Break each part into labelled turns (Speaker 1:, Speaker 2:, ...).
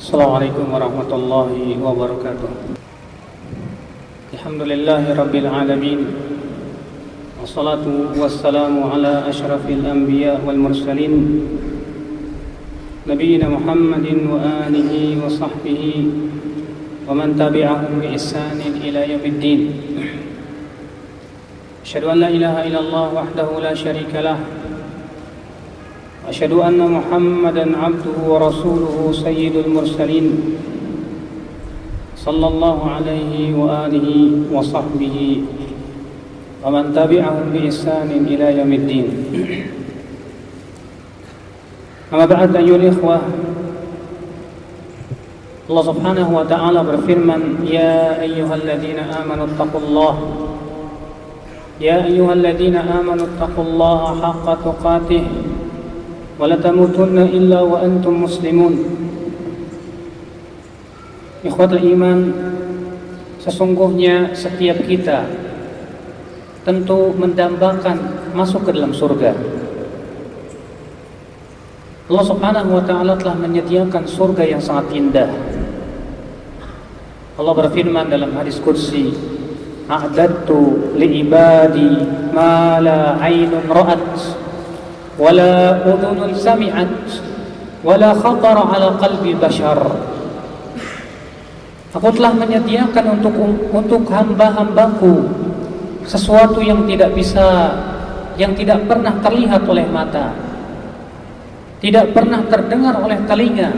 Speaker 1: Assalamualaikum warahmatullahi wabarakatuh. Alhamdulillahi rabbil alamin. Wassalatu wassalamu ala asyrafil anbiya wal mursalin Nabiyyina Muhammadin wa alihi wa sahbihi wa man tabi'ahum bi ihsanin ila yaumiddin. Asyhadu an la ilaha illallah wahdahu la syarika lah. أشهد أن محمدًا عبده ورسوله سيد المرسلين صلى الله عليه وآله وصحبه ومن تبعهم بإحسان إلى يوم الدين. أما بعد أيها الإخوة, Allah Subhanahu wa ta'ala berfirman, Ya ayyuhalladzina amanu attaqullah Ya ayyuhalladzina amanu attaqullaha haqqa tuqatih wala tamutunna illa wa antum muslimun. Ikhwatul iman, sesungguhnya setiap kita tentu mendambakan masuk ke dalam surga. Allah Subhanahu wa ta'ala telah menyediakan surga yang sangat indah. Allah berfirman dalam hadis qudsi, A'dadtu li'ibadi ma la 'ainun ra'at wala udhunun sami'at wala khatara ala qalbi bashar. Aku telah menyediakan untuk hamba-hambaku sesuatu yang tidak pernah terlihat oleh mata, tidak pernah terdengar oleh telinga,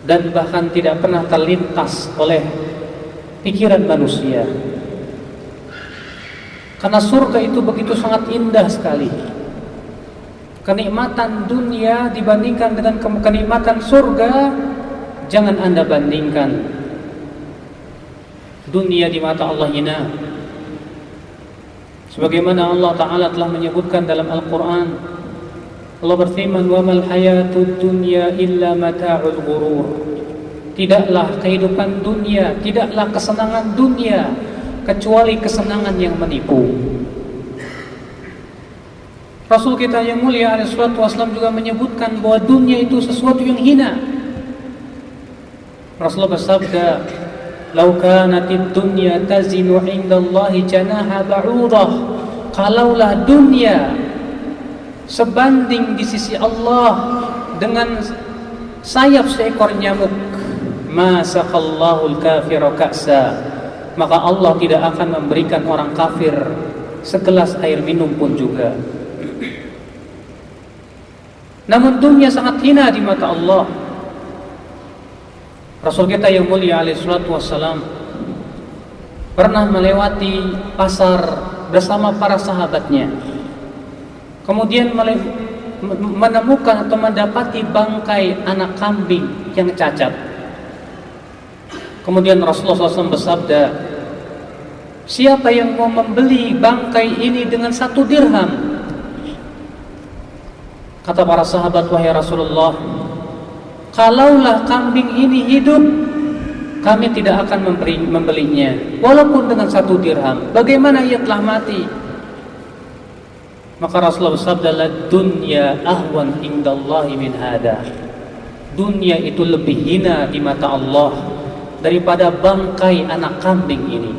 Speaker 1: dan bahkan tidak pernah terlintas oleh pikiran manusia. Karena surga itu begitu sangat indah sekali. Kenikmatan dunia dibandingkan dengan kenikmatan surga, jangan Anda bandingkan. Dunia di mata Allah hina. Sebagaimana Allah Ta'ala telah menyebutkan dalam Al-Quran, Allah berfirman, wa mal hayatud dunya illa mata'ul ghurur. Tidaklah kehidupan dunia, tidaklah kesenangan dunia kecuali kesenangan yang menipu. Rasul kita yang mulia alaihi salatu wasallam juga menyebutkan bahwa dunia itu sesuatu yang hina. Rasulullah bersabda, "Lau kanatid dunya tazinu 'indallahi janaha ba'udah." Kalaulah dunia sebanding di sisi Allah dengan sayap seekor nyamuk, ma saqallahu al-kafira ka'sa, maka Allah tidak akan memberikan orang kafir segelas air minum pun juga. Namun dunia sangat hina di mata Allah. Rasul kita yang mulia alaihi salatu wassalam pernah melewati pasar bersama para sahabatnya. Kemudian menemukan atau mendapati bangkai anak kambing yang cacat. Kemudian Rasulullah SAW bersabda, siapa yang mau membeli bangkai ini dengan 1 dirham? Kata para sahabat, wahai Rasulullah, kalaulah kambing ini hidup, kami tidak akan membelinya walaupun dengan 1 dirham. Bagaimana ia telah mati? Maka Rasulullah bersabda, la dunya ahwan indallahi min hada. Dunia itu lebih hina di mata Allah daripada bangkai anak kambing ini.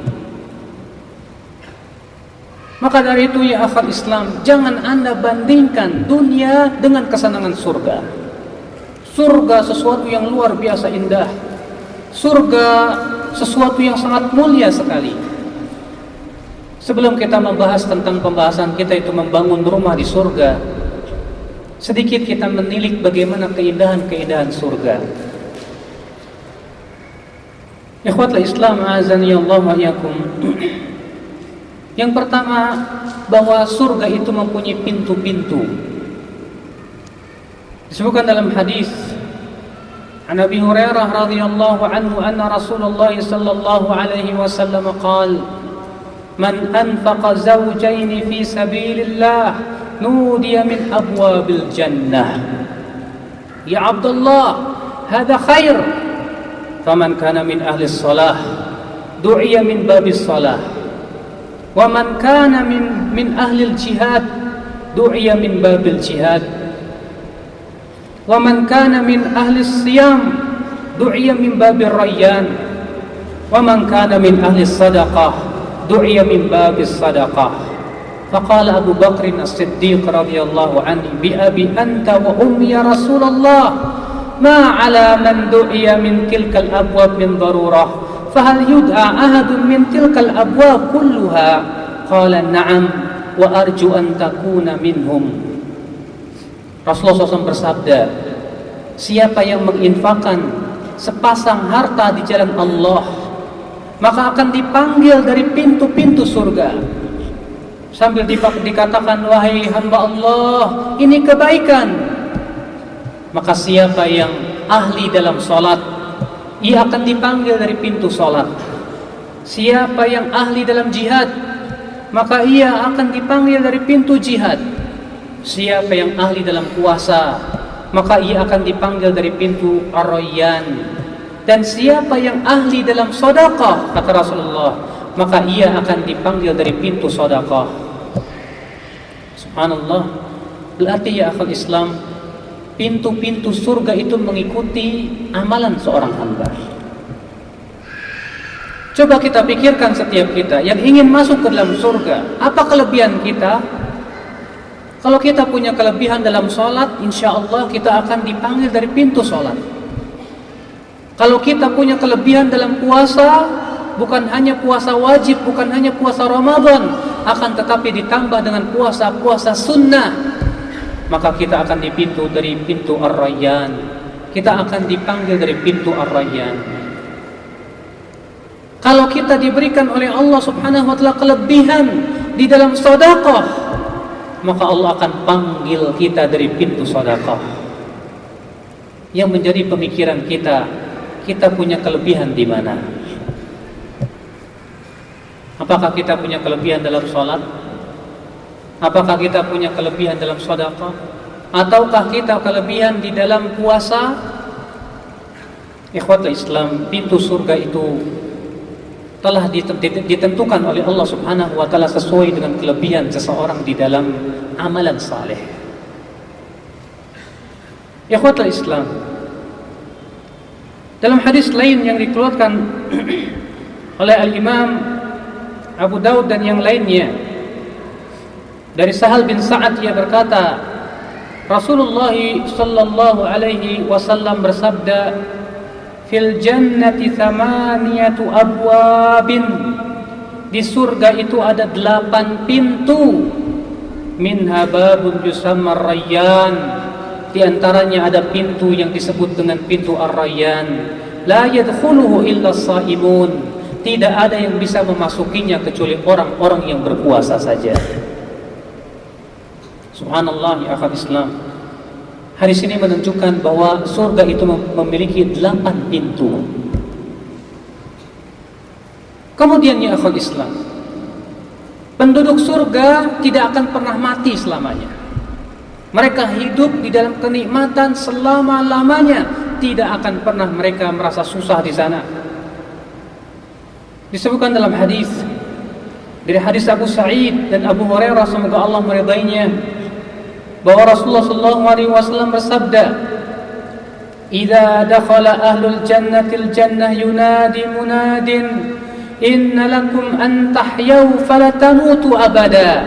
Speaker 1: Maka dari itu ya akhwat Islam, jangan Anda bandingkan dunia dengan kesenangan surga. Surga sesuatu yang luar biasa indah. Surga sesuatu yang sangat mulia sekali. Sebelum kita membahas tentang pembahasan kita itu membangun rumah di surga, sedikit kita menilik bagaimana keindahan-keindahan surga. Ikhwatul Islam, azani Allah wa iyyakum. Yang pertama, bahwa surga itu mempunyai pintu-pintu. Disebutkan dalam hadis an Abi Hurairah radhiyallahu anhu anna Rasulullah sallallahu alaihi wasallam qala, man anfaqa zawjayn fi sabilillah nudiya min abwabil jannah. Ya Abdullah, hadha khair. Faman kana min ahli shalah du'iya min babis shalah. Wa man kana min ahli jihad du'iya min babil jihad. wa man kana min ahli siyam du'iya min babir rayyan, wa man kana min ahli sadaqah du'iya min babis sadaqah. Faqala Abu Bakr As-Siddiq radhiyallahu anhu bi abi anta wa ummi ya Rasulullah ma ala man du'iya min tilkal abwab min darurah fahal yud'a ahadun min tilkal abwab kulluha? Qala na'am wa arju an takuna minhum. Rasulullah SAW bersabda, siapa yang menginfakkan sepasang harta di jalan Allah, maka akan dipanggil dari pintu-pintu surga sambil dikatakan, wahai hamba Allah, ini kebaikan. Maka siapa yang ahli dalam sholat, ia akan dipanggil dari pintu sholat. Siapa yang ahli dalam jihad, maka ia akan dipanggil dari pintu jihad. Siapa yang ahli dalam puasa, maka ia akan dipanggil dari pintu Ar-Rayyan. Dan siapa yang ahli dalam sedekah, kata Rasulullah, maka ia akan dipanggil dari pintu sedekah. Subhanallah. Berarti ya akhul Islam, pintu-pintu surga itu mengikuti amalan seorang hamba. Coba kita pikirkan setiap kita yang ingin masuk ke dalam surga, apa kelebihan kita? Kalau kita punya kelebihan dalam sholat, insya Allah kita akan dipanggil dari pintu sholat. Kalau kita punya kelebihan dalam puasa, bukan hanya puasa wajib, bukan hanya puasa Ramadan, akan tetapi ditambah dengan puasa-puasa sunnah, maka kita akan dipintu dari pintu Ar-Rayyan. Kita akan dipanggil dari pintu Ar-Rayyan. Kalau kita diberikan oleh Allah Subhanahu wa taala kelebihan di dalam sedekah, maka Allah akan panggil kita dari pintu sedekah. Yang menjadi pemikiran kita punya kelebihan di mana? Apakah kita punya kelebihan dalam sholat? Apakah kita punya kelebihan dalam sedekah? Ataukah kita kelebihan di dalam puasa? Ikhwatul Islam, pintu surga itu telah ditentukan oleh Allah Subhanahu wa taala sesuai dengan kelebihan seseorang di dalam amalan saleh. Ikhwatul Islam, dalam hadis lain yang dikeluarkan oleh Al-Imam Abu Daud dan yang lainnya, dari Sahal bin Sa'ad, ia berkata, Rasulullah sallallahu alaihi wasallam bersabda, fil jannati thamaniyatu abwabin, di surga itu ada 8 pintu, minha babun yusamma Ar-Rayyan, di antaranya ada pintu yang disebut dengan pintu Ar-Rayyan, la yadkhuluhu illa as-shaimun, tidak ada yang bisa memasukinya kecuali orang-orang yang berpuasa saja. Subhanallah ya akhwat Islam. Hadis ini menunjukkan bahwa surga itu memiliki 8 pintu. Kemudian ya akhwat Islam, penduduk surga tidak akan pernah mati selamanya. Mereka hidup di dalam kenikmatan selama-lamanya. Tidak akan pernah mereka merasa susah di sana. Disebutkan dalam hadis dari hadis Abu Sa'id dan Abu Hurairah, semoga Allah meridainya, bahwa Rasulullah SAW bersabda, "Idza dakhala ahlul jannatil jannah yunadi munadin, inna lakum an tahyaw fala tamutu abada,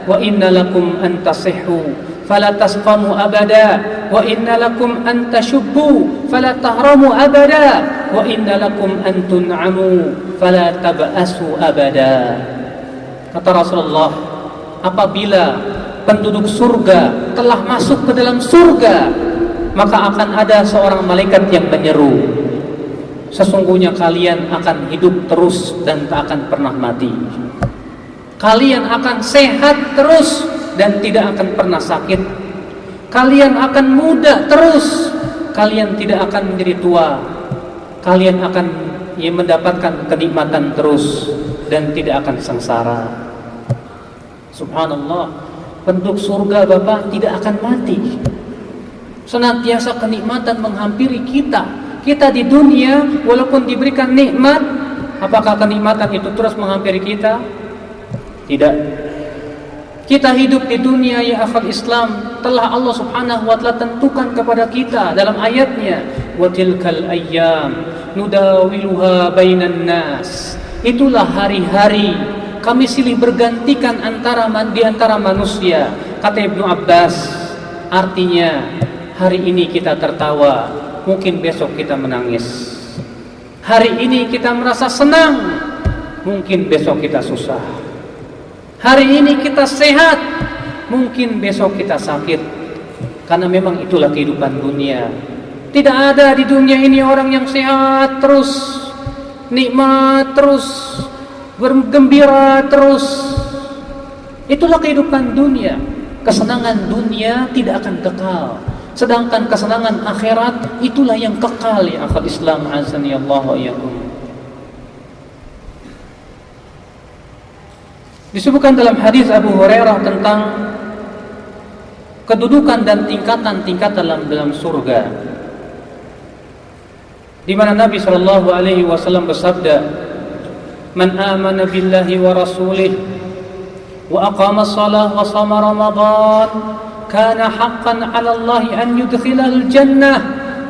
Speaker 1: wa inna lakum an tasihhu fala tasqamu abada, wa inna lakum an tashubbu fala tahramu abada, wa inna lakum an tun'amu fala tab'asu abada." Kata Rasulullah, apabila penduduk surga telah masuk ke dalam surga, maka akan ada seorang malaikat yang menyeru, sesungguhnya kalian akan hidup terus dan tak akan pernah mati. Kalian akan sehat terus dan tidak akan pernah sakit. Kalian akan muda terus, kalian tidak akan menjadi tua. Kalian akan mendapatkan kenikmatan terus dan tidak akan sengsara. Subhanallah, penduduk surga Bapak tidak akan mati. Senantiasa kenikmatan menghampiri kita. Kita di dunia walaupun diberikan nikmat, apakah kenikmatan itu terus menghampiri kita? Tidak. Kita hidup di dunia ya akhal Islam telah Allah Subhanahu wa taala tentukan kepada kita dalam ayatnya, wa tilkal ayyam nudawiluha bainan nas. Itulah hari-hari kami silih bergantikan di antara manusia. Kata Ibnu Abbas, artinya hari ini kita tertawa, mungkin besok kita menangis. Hari ini kita merasa senang, mungkin besok kita susah. Hari ini kita sehat, mungkin besok kita sakit. Karena memang itulah kehidupan dunia. Tidak ada di dunia ini orang yang sehat terus, nikmat terus, bergembira terus. Itulah kehidupan dunia. Kesenangan dunia tidak akan kekal, sedangkan kesenangan akhirat itulah yang kekal ya akhal Islam, azani Allah wa iyyakum. Disebutkan dalam hadis Abu Hurairah tentang kedudukan dan tingkatan-tingkatan dalam surga, di mana Nabi sallallahu alaihi wasallam bersabda, "Man amana billahi wa rasulih wa aqama as-salah wa shama ramadan kana haqqan 'ala Allah an yudkhilahul jannah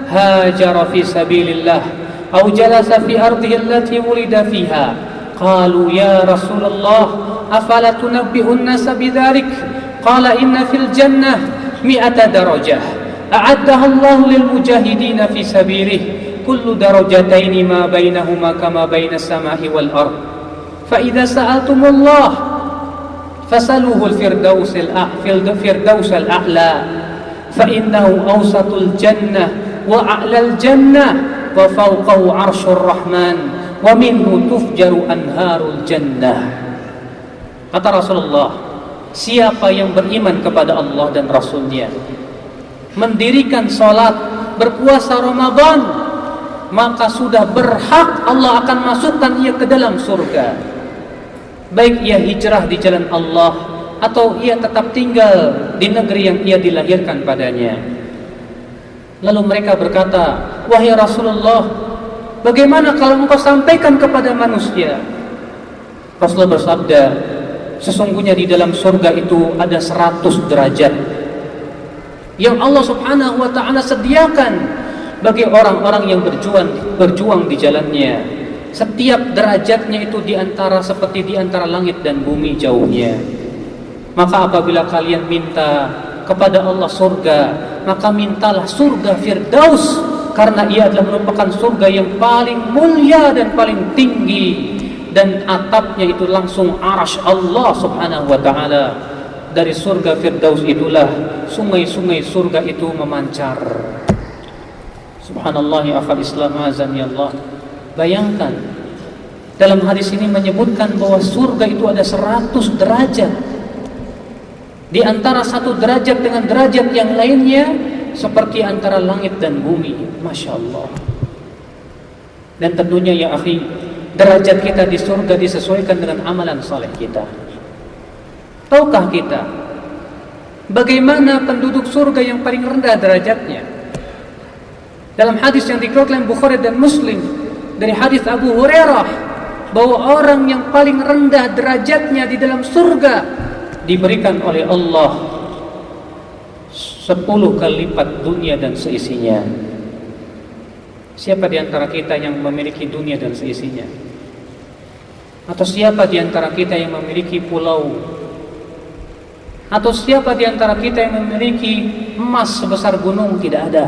Speaker 1: hajara fi sabilillah aw jalasa fi ardihi allati wulida fiha." Qalu ya Rasulullah afala tunabbi'un nasa bidzalik? Qala inna fil jannah 100 darajah a'addaha Allah lil mujahidin fi sabilih kullu darajatayn ma bainahuma kama bainas samai wal ard fa idza sa'altumullah fasaluhu al-firdaus al-a'la fa innahu awsatul jannah wa a'lal jannah wa fawqahu 'arsyur rahman wa minhu tufjaru anharul jannah. Kata Rasulullah, siapa yang beriman kepada Allah dan Rasulnya, mendirikan salat, berpuasa Ramadan, maka sudah berhak Allah akan masukkan ia ke dalam surga. Baik ia hijrah di jalan Allah atau ia tetap tinggal di negeri yang ia dilahirkan padanya. Lalu mereka berkata, wahai Rasulullah, bagaimana kalau engkau sampaikan kepada manusia? Rasulullah bersabda, sesungguhnya di dalam surga itu ada 100 derajat yang Allah Subhanahu wa ta'ala sediakan bagi orang-orang yang berjuang di jalannya. Setiap derajatnya itu seperti di antara langit dan bumi jauhnya. Maka apabila kalian minta kepada Allah surga, maka mintalah surga Firdaus, karena ia adalah merupakan surga yang paling mulia dan paling tinggi, dan atapnya itu langsung arasy Allah Subhanahu wa ta'ala. Dari surga Firdaus itulah sungai-sungai surga itu memancar. Subhanallah ya akhal Islam, azan ya Allah. Bayangkan, dalam hadis ini menyebutkan bahwa surga itu ada 100 derajat. Di antara satu derajat dengan derajat yang lainnya seperti antara langit dan bumi. Masya Allah. Dan tentunya ya akhi, derajat kita di surga disesuaikan dengan amalan saleh kita. Tahukah kita bagaimana penduduk surga yang paling rendah derajatnya? Dalam hadis yang dikeluarkan Bukhari dan Muslim dari hadis Abu Hurairah, bahwa orang yang paling rendah derajatnya di dalam surga diberikan oleh Allah 10 kali lipat dunia dan seisinya. Siapa di antara kita yang memiliki dunia dan seisinya? Atau siapa di antara kita yang memiliki pulau? Atau siapa di antara kita yang memiliki emas sebesar gunung? Tidak ada.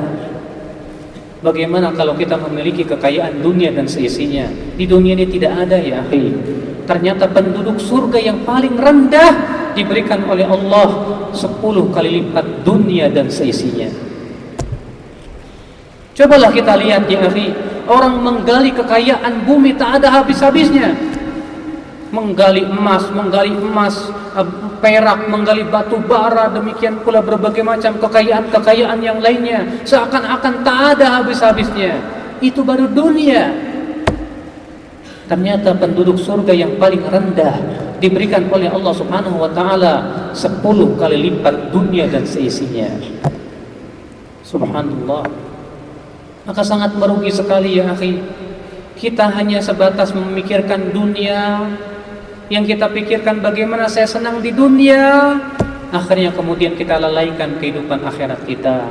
Speaker 1: Bagaimana kalau kita memiliki kekayaan dunia dan seisinya? Di dunia ini tidak ada ya akhi. Ternyata penduduk surga yang paling rendah diberikan oleh Allah 10 kali lipat dunia dan seisinya. Cobalah kita lihat ya akhi, orang menggali kekayaan bumi tak ada habis-habisnya. Menggali emas, perak, menggali batu bara, demikian pula berbagai macam kekayaan yang lainnya, seakan-akan tak ada habis-habisnya. Itu baru dunia. Ternyata penduduk surga yang paling rendah diberikan oleh Allah Subhanahu wa ta'ala 10 kali lipat dunia dan seisinya. Subhanallah. Maka sangat merugi sekali ya akhi, kita hanya sebatas memikirkan dunia, Yang kita pikirkan bagaimana saya senang di dunia, akhirnya kemudian kita lalaikan kehidupan akhirat kita.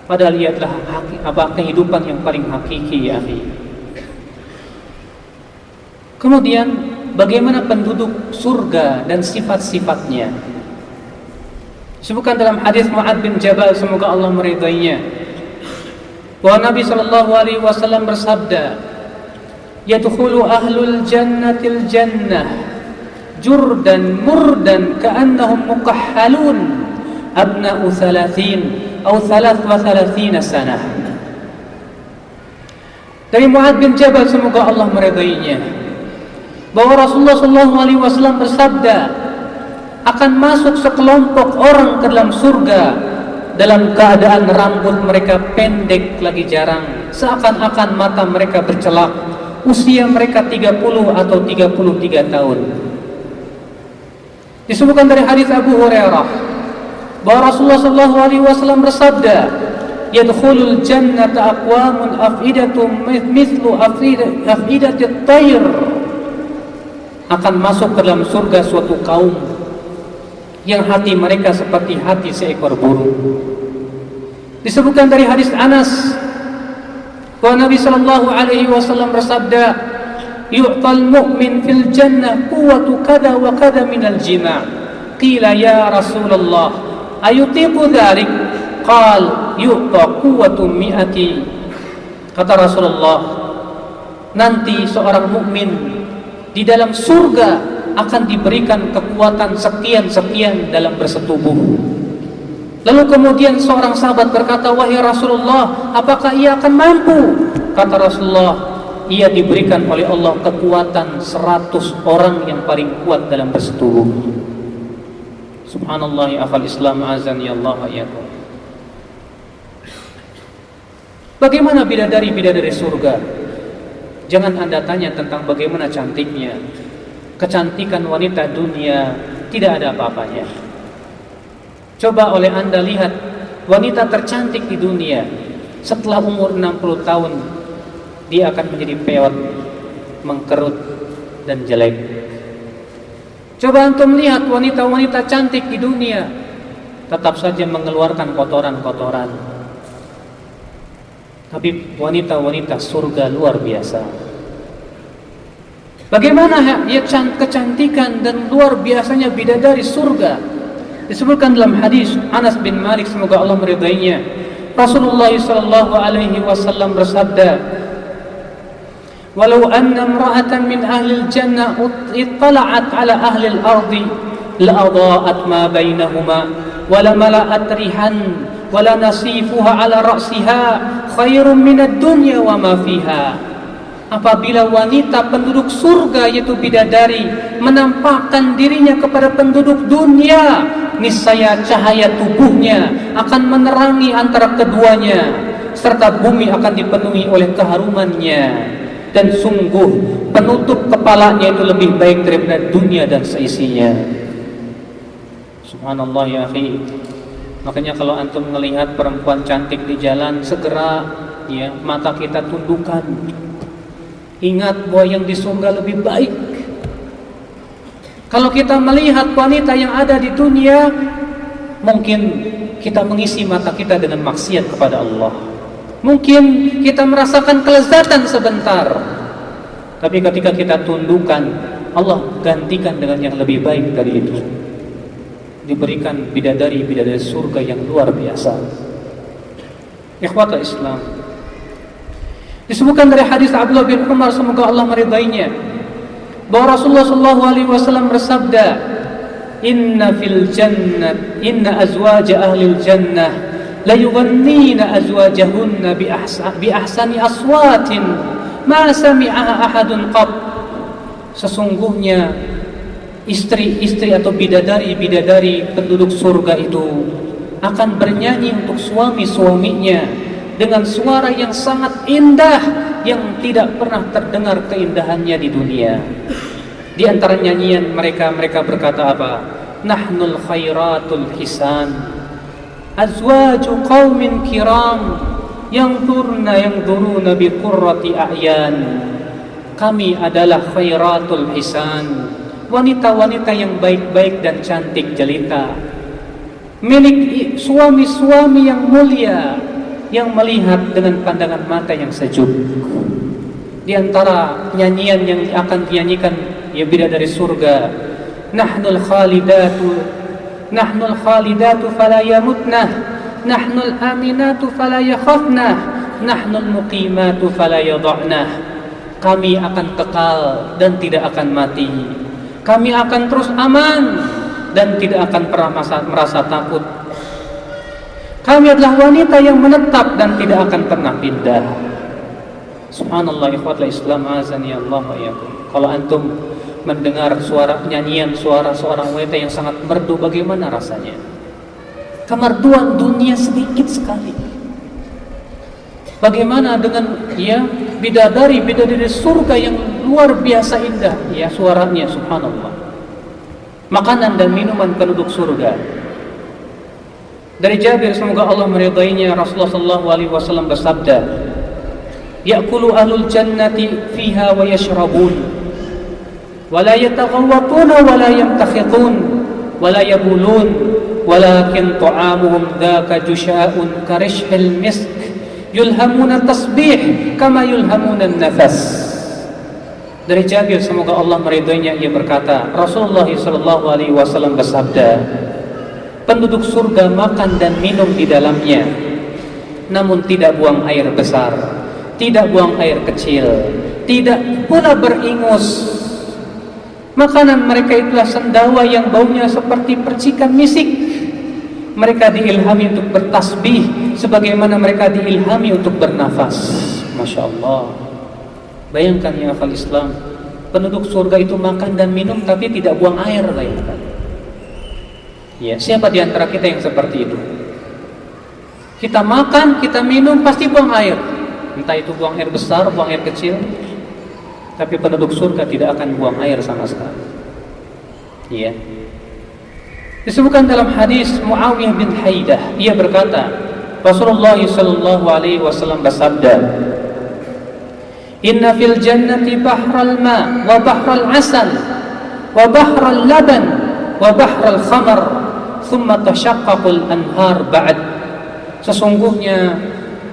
Speaker 1: Padahal ia adalah kehidupan yang paling hakiki, ya akhi. Kemudian bagaimana penduduk surga dan sifat-sifatnya. Disebutkan dalam hadis Mu'adz bin Jabal, semoga Allah meridainya, bahwa Nabi SAW bersabda, yadkhulu ahlul jannatil jannah jurdan murdan ka'annahum muqahhalun abna'u 30 atau 33 sanah. Dari Mu'adz bin Jabal, semoga Allah meridainya, bahwa Rasulullah SAW bersabda, akan masuk sekelompok orang ke dalam surga dalam keadaan rambut mereka pendek lagi jarang, seakan-akan mata mereka bercelak, usia mereka 30 atau 33 tahun. Disebutkan dari hadis Abu Hurairah bahwa Rasulullah SAW bersabda, yadkhulul jannata aqwamun afidatum mithlu afidatit tayr, akan masuk ke dalam surga suatu kaum yang hati mereka seperti hati seekor burung. Disebutkan dari hadis Anas bahwa Nabi SAW bersabda, yu'tal mu'min fil jannah quwwatu kada wa kada minal jima'. Qila ya Rasulullah ayutiqu dhalik? Qal yu'ta quwwatu mi'ati. Kata Rasulullah, nanti seorang mukmin di dalam surga akan diberikan kekuatan sekian-sekian dalam bersetubuh. Lalu kemudian seorang sahabat berkata, wahai Rasulullah, apakah ia akan mampu? Kata Rasulullah, ia diberikan oleh Allah kekuatan 100 orang yang paling kuat dalam bersetubuh. Subhanallah, ya akhal Islam, azani Allah wa iyyakum. Bagaimana bidadari-bidadari surga? Jangan Anda tanya tentang bagaimana cantiknya. Kecantikan wanita dunia tidak ada apa-apanya. Coba oleh Anda lihat wanita tercantik di dunia, setelah umur 60 tahun dia akan menjadi peot, mengkerut dan jelek. Coba antum lihat wanita-wanita cantik di dunia, tetap saja mengeluarkan kotoran-kotoran. Tapi wanita-wanita surga luar biasa. Bagaimana ya kecantikan dan luar biasanya bidadari surga. Disebutkan dalam hadis Anas bin Malik, semoga Allah meridainya, Rasulullah SAW bersabda, walau anna imra'atan min ahli al-jannah ittala'at ala ahli al-ardi la'adha'at ma bainahuma wala mala'at rihan wala nasifuha ala ra'siha khairun minad dunya wa ma fiha. Apabila wanita penduduk surga yaitu bidadari menampakkan dirinya kepada penduduk dunia, niscaya cahaya tubuhnya akan menerangi antara keduanya, serta bumi akan dipenuhi oleh keharumannya, dan sungguh penutup kepalanya itu lebih baik daripada dunia dan seisinya. Subhanallah, ya akhi. Makanya kalau antum melihat perempuan cantik di jalan, segera ya mata kita tundukkan. Ingat bahwa yang di surga lebih baik. Kalau kita melihat wanita yang ada di dunia, mungkin kita mengisi mata kita dengan maksiat kepada Allah. Mungkin kita merasakan kelezatan sebentar, tapi ketika kita tundukkan, Allah gantikan dengan yang lebih baik dari itu. Diberikan bidadari-bidadari surga yang luar biasa. Ikhwatul Islam, disebutkan dari hadis Abdullah bin Umar, semoga Allah meridainya, bahwa Rasulullah SAW bersabda, inna fil jannah inna azwaja ahlil jannah la yughannina azwajahunna bi ahsani aswatin ma sami'aha ahadun qat. Sesungguhnya istri-istri atau bidadari-bidadari penduduk surga itu akan bernyanyi untuk suami-suaminya dengan suara yang sangat indah yang tidak pernah terdengar keindahannya di dunia. Di antara nyanyian mereka berkata apa? Nahnul khairatul hisan, azwaju qaumin kiram, yangduruna biqurrati a'yan. Kami adalah khairatul hisan, wanita-wanita yang baik-baik dan cantik jelita, milik suami-suami yang mulia, yang melihat dengan pandangan mata yang sejuk. Di antara nyanyian yang akan dinyanyikan ya bidadari surga, nahnul khalidatu fala yamutna, nahnul aminatu fala yakhafna, nahnul muqimatu fala yadha'na. Kami akan kekal dan tidak akan mati. Kami akan terus aman dan tidak akan pernah merasa takut. Kami adalah wanita yang menetap dan tidak akan pernah pindah. Subhanallah, ikhwatul Islam azani Allah wa iyyakum. Kalau antum mendengar suara nyanyian suara seorang wanita yang sangat merdu, bagaimana rasanya? Kemerduan dunia sedikit sekali. Bagaimana dengan ya bidadari surga yang luar biasa indah ya suaranya, subhanallah. Makanan dan minuman penduduk surga. Dari Jabir, semoga Allah meridainya, Rasulullah sallallahu alaihi wasallam bersabda, ya'kulu ahlul jannati fiha wa yashrabun wa la yataghawwatuna wa la yamtakhitun wa la yabulun walakin ta'amuhum dhaka jusha'un karishhil misk yulhamuna tasbih kama yulhamuna nafas. Dari Jabir, semoga Allah meridainya, ia berkata, Rasulullah sallallahu alaihi wasallam bersabda, penduduk surga makan dan minum di dalamnya, namun tidak buang air besar, tidak buang air kecil, tidak pula beringus. Makanan mereka itulah sendawa yang baunya seperti percikan misik. Mereka diilhami untuk bertasbih sebagaimana mereka diilhami untuk bernafas. Masya Allah. Bayangkan ya akhal Islam, penduduk surga itu makan dan minum tapi tidak buang air, bayangkan. Ya, siapa di antara kita yang seperti itu? Kita makan, kita minum, pasti buang air. Entah itu buang air besar, buang air kecil. Tapi penduduk surga tidak akan buang air sama sekali. Ya. Disebutkan dalam hadis Muawiyah bin Haidah, ia berkata, Rasulullah sallallahu alaihi wasallam bersabda, inna fil jannati bahral ma wa bahral asal wa bahral laban wa bahral khamar thumma tashaqqaqul anhar ba'd. Sesungguhnya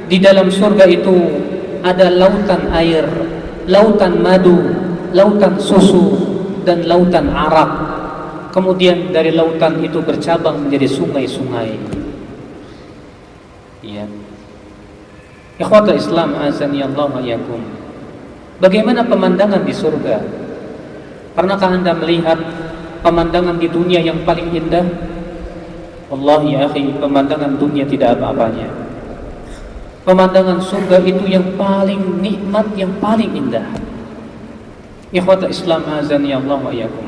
Speaker 1: di dalam surga itu ada lautan air, lautan madu, lautan susu, dan lautan arak. Kemudian dari lautan itu bercabang menjadi sungai-sungai. Ya. Ikhwatul Islam azani Allah wa iyyakum. Bagaimana pemandangan di surga? Pernahkah Anda melihat pemandangan di dunia yang paling indah? Wallahi ya akhi, pemandangan dunia tidak apa-apanya. Pemandangan surga itu yang paling nikmat, yang paling indah. Ikhwatul Islam azani Allah wa iyyakum.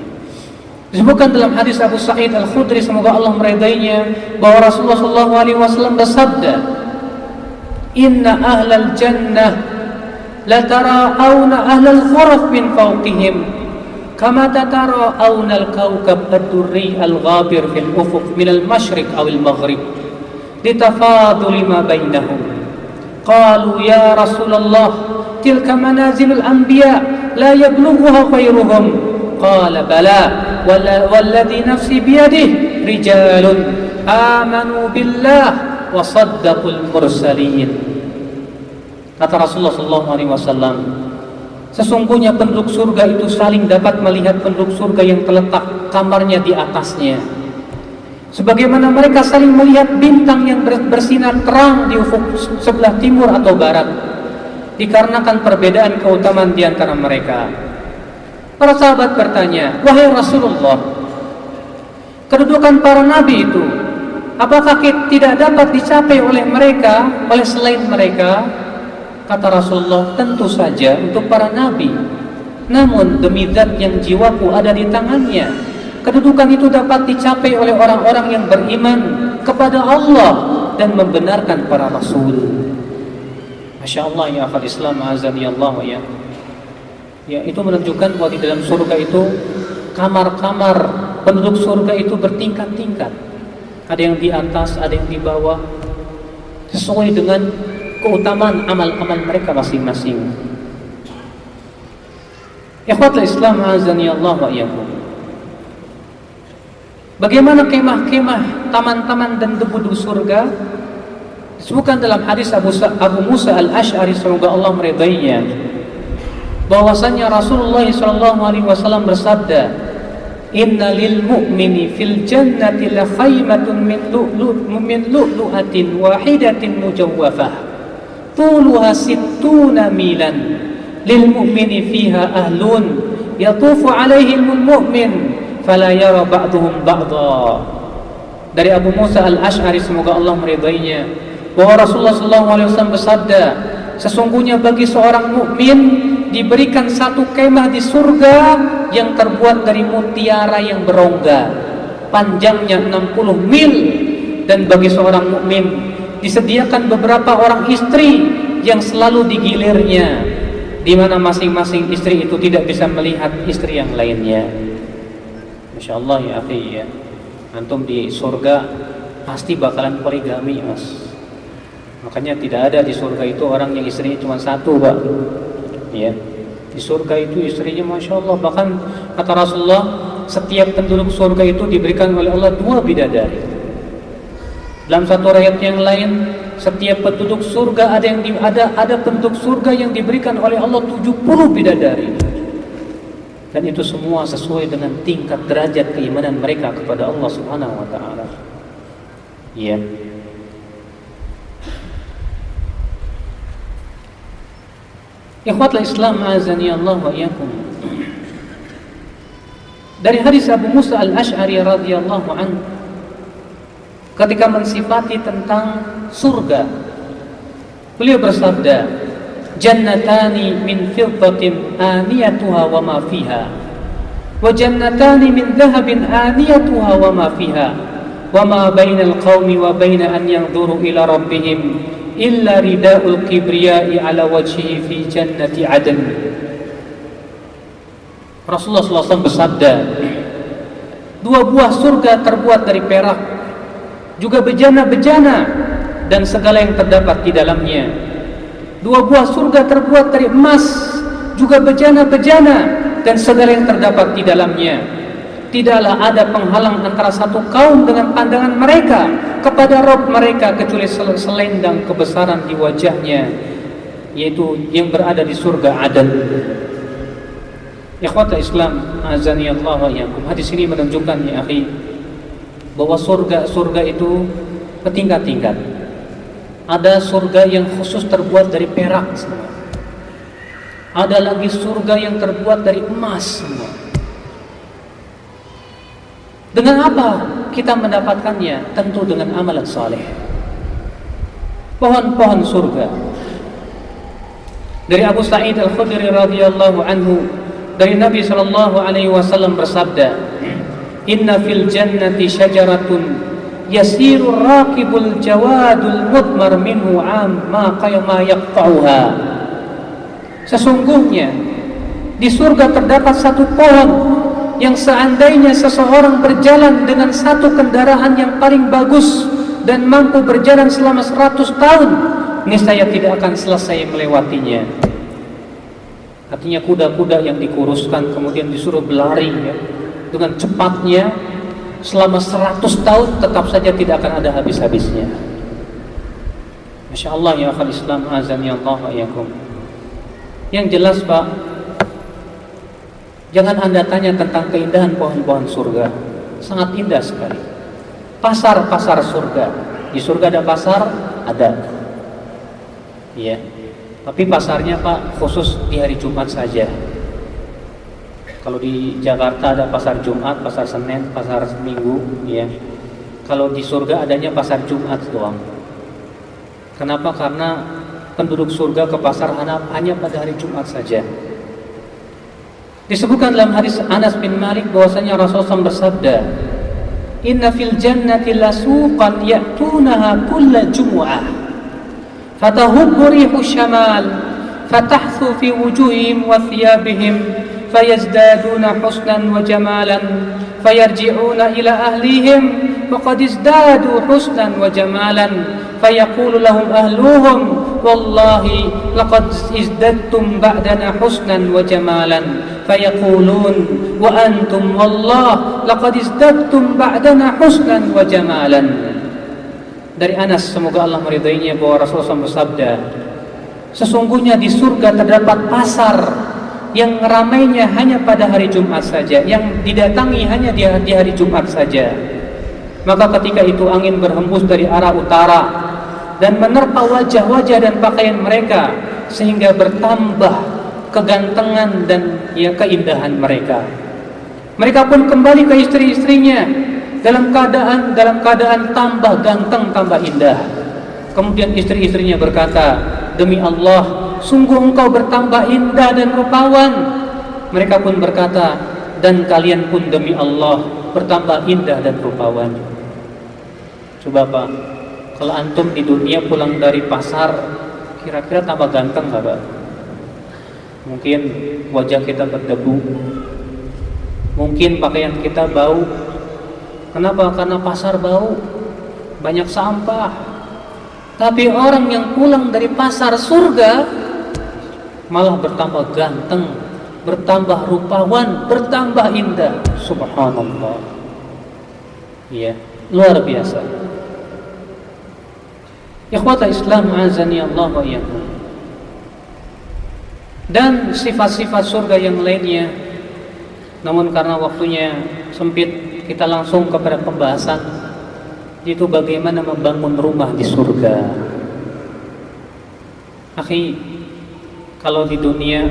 Speaker 1: Disebutkan dalam hadis Abu Sa'id Al-Khudri, semoga Allah meridainya, bahwa Rasulullah sallallahu alaihi wasallam bersabda, inna ahlal jannah la tara'awna ahlal khuraf min fawqihim kama tatara'awna al-kawkab ad-durri al-ghabir fil ufuq min al-mashriq aw al-maghrib litafaduli ma bainahum. Qalu ya Rasulullah tilka manazilul anbiya la yablughuha khairuhum. Qala bala walladhi nafsi biyadihi rijalun amanu billah wa saddaqul mursalin. Kata Rasulullah SAW, sesungguhnya penduduk surga itu saling dapat melihat penduduk surga yang terletak kamarnya di atasnya, sebagaimana mereka saling melihat bintang yang bersinar terang di ufuk sebelah timur atau barat, dikarenakan perbedaan keutamaan di antara mereka. Para sahabat bertanya, wahai Rasulullah, kedudukan para nabi itu apakah tidak dapat dicapai oleh mereka, oleh selain mereka? Kata Rasulullah, tentu saja untuk para nabi. Namun demi zat yang jiwaku ada di tangannya, kedudukan itu dapat dicapai oleh orang-orang yang beriman kepada Allah dan membenarkan para rasul. Masya Allah ya akhal Islam azani Allah ya. Ya, itu menunjukkan bahwa di dalam surga itu kamar-kamar penduduk surga itu bertingkat-tingkat. Ada yang di atas, ada yang di bawah, sesuai dengan keutamaan amal-amal mereka masing-masing. Ikhwatul Islam azani Allah wa iyyakum. Bagaimana kemah-kemah, taman-taman dan debu-debu surga? Disebutkan dalam hadis Abu Musa al-Ash'ari, semoga Allah meridainya, bahwasanya Rasulullah SAW bersabda, "Inna lil mu'mini fil jannati la khaymatun min lu'lu'atin wahidatin mujawwafah tuluha sittuna milan lil mu'mini fiha ahlun yatufu alaihimul mu'min fala yara ba'duhum ba'dha." Dari Abu Musa al-Ash'ari, semoga Allah meridainya, bahwa Rasulullah SAW bersabda, sesungguhnya bagi seorang mukmin diberikan satu kemah di surga yang terbuat dari mutiara yang berongga, panjangnya 60 mil, dan bagi seorang mukmin disediakan beberapa orang istri yang selalu digilirnya, di mana masing-masing istri itu tidak bisa melihat istri yang lainnya. Masya Allah ya akhi ya, antum di surga pasti bakalan poligami mas. Makanya tidak ada di surga itu orang yang istrinya cuma satu, Pak. Ya. Di surga itu istrinya Masya Allah, bahkan kata Rasulullah, setiap penduduk surga itu diberikan oleh Allah 2 bidadari. Dalam satu ayat yang lain, setiap penduduk surga ada penduduk surga yang diberikan oleh Allah 70 bidadari. Dan itu semua sesuai dengan tingkat derajat keimanan mereka kepada Allah Subhanahu wa taala. Ya. Ikhwatul Islam azani Allah wa iyyakum. Dari hadis Abu Musa al-Ash'ari radhiyallahu anhu, ketika mensifati tentang surga, beliau bersabda, "Jannatani min fiddatin aniyatuha wa ma fiha, wa jannatani min dhahabin aniyatuha wa ma fiha, wa ma bainal qaumi wa baina an yanzuru ila rabbihim illa rida'ul kibriyai ala wajhihi fi jannati adn." Rasulullah SAW bersabda, 2 buah surga terbuat dari perak, juga bejana-bejana dan segala yang terdapat di dalamnya. 2 buah surga terbuat dari emas, juga bejana-bejana dan segala yang terdapat di dalamnya. Tidaklah ada penghalang antara satu kaum dengan pandangan mereka kepada Rabb mereka kecuali selendang kebesaran di wajahnya, yaitu yang berada di surga Aden. Ikhwatul Islam azani Allah wa iyyakum. Hadis ini menunjukkan ya akhi, bahwa surga itu bertingkat-tingkat. Ada surga yang khusus terbuat dari perak semua. Ada lagi surga yang terbuat dari emas semua. Dengan apa kita mendapatkannya? Tentu dengan amalan saleh. Pohon-pohon surga. Dari Abu Sa'id Al-Khudri radhiyallahu anhu, dari Nabi sallallahu alaihi wasallam bersabda, "Inna fil jannati syajaratun yasirur raqibul jawadul mudmar minhu amma qayma yaqta'uha." Sesungguhnya di surga terdapat satu pohon yang seandainya seseorang berjalan dengan satu kendaraan yang paling bagus dan mampu berjalan selama 100 tahun, niscaya tidak akan selesai melewatinya. Artinya kuda-kuda yang dikuruskan kemudian disuruh berlari ya, dengan cepatnya selama 100 tahun tetap saja tidak akan ada habis-habisnya. Masya Allah ya akhal Islam azani Allah wa iyyakum. Yang jelas Pak, jangan Anda tanya tentang keindahan pohon-pohon surga. Sangat indah sekali. Pasar-pasar surga. Di surga ada pasar? Ada. Iya. Tapi pasarnya Pak khusus di hari Jumat saja. Kalau di Jakarta ada pasar Jumat, pasar Senin, pasar Minggu, ya. Kalau di surga adanya pasar Jumat doang. Kenapa? Karena penduduk surga ke pasar hanya pada hari Jumat saja. Disebutkan dalam hadis Anas bin Malik bahwasanya Rasulullah bersabda, "Inna fil jannati lasuqan ya'tunaha kulla jumu'ah, fatahubbu rihu syamal, fatahthu fi wujuhihim wa thiyabihim, fayazdaduna husnan wa jamalan, fayarji'una ila ahlihim faqad izdadu husnan wa jamalan, fayaqulu lahum ahluhum wallahi laqad izdadtum ba'dana husnan wa jamalan, fayaqulun wa antum wallah laqad izdadtum ba'dana husnan wa jamalan. Dari Anas, semoga Allah meridainya, bahwa Rasulullah SAW bersabda, sesungguhnya di surga terdapat pasar yang ramainya hanya pada hari Jumat saja, yang didatangi hanya di hari Jumat saja. Maka ketika itu angin berhembus dari arah utara dan menerpa wajah-wajah dan pakaian mereka, sehingga bertambah kegantengan dan keindahan mereka. Mereka pun kembali ke istri-istrinya dalam keadaan tambah ganteng, tambah indah. Kemudian istri-istrinya berkata, demi Allah, sungguh engkau bertambah indah dan rupawan. Mereka pun berkata, dan kalian pun demi Allah bertambah indah dan rupawan. Coba Pak, kalau antum di dunia pulang dari pasar, kira-kira tambah ganteng nggak Pak? Mungkin wajah kita berdebu, mungkin pakaian kita bau. Kenapa? Karena pasar bau, banyak sampah. Tapi orang yang pulang dari pasar surga malah bertambah ganteng, bertambah rupawan, bertambah indah. Subhanallah. Iya, luar biasa. Ikhwata Islam azani Allah wa iyyakum. Dan sifat-sifat surga yang lainnya. Namun karena waktunya sempit, kita langsung kepada pembahasan, itu bagaimana membangun rumah di surga. Akhi, kalau di dunia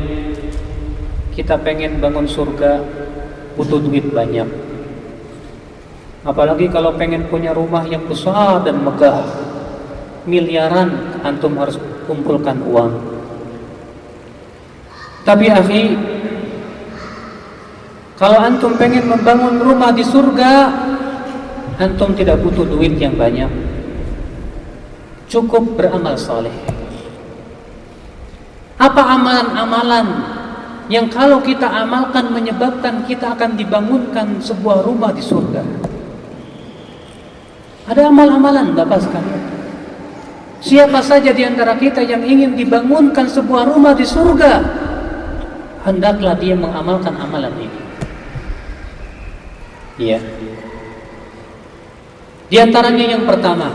Speaker 1: kita pengen bangun surga, butuh duit banyak. Apalagi kalau pengen punya rumah yang besar dan megah, miliaran antum harus kumpulkan uang. Tapi akhi, kalau antum pengen membangun rumah di surga, antum tidak butuh duit yang banyak, cukup beramal saleh. Apa amalan-amalan yang kalau kita amalkan menyebabkan kita akan dibangunkan sebuah rumah di surga? Ada amal-amalan Bapak sekalian. Siapa saja di antara kita yang ingin dibangunkan sebuah rumah di surga, hendaklah dia mengamalkan amalan ini. Iya. Di antaranya yang pertama,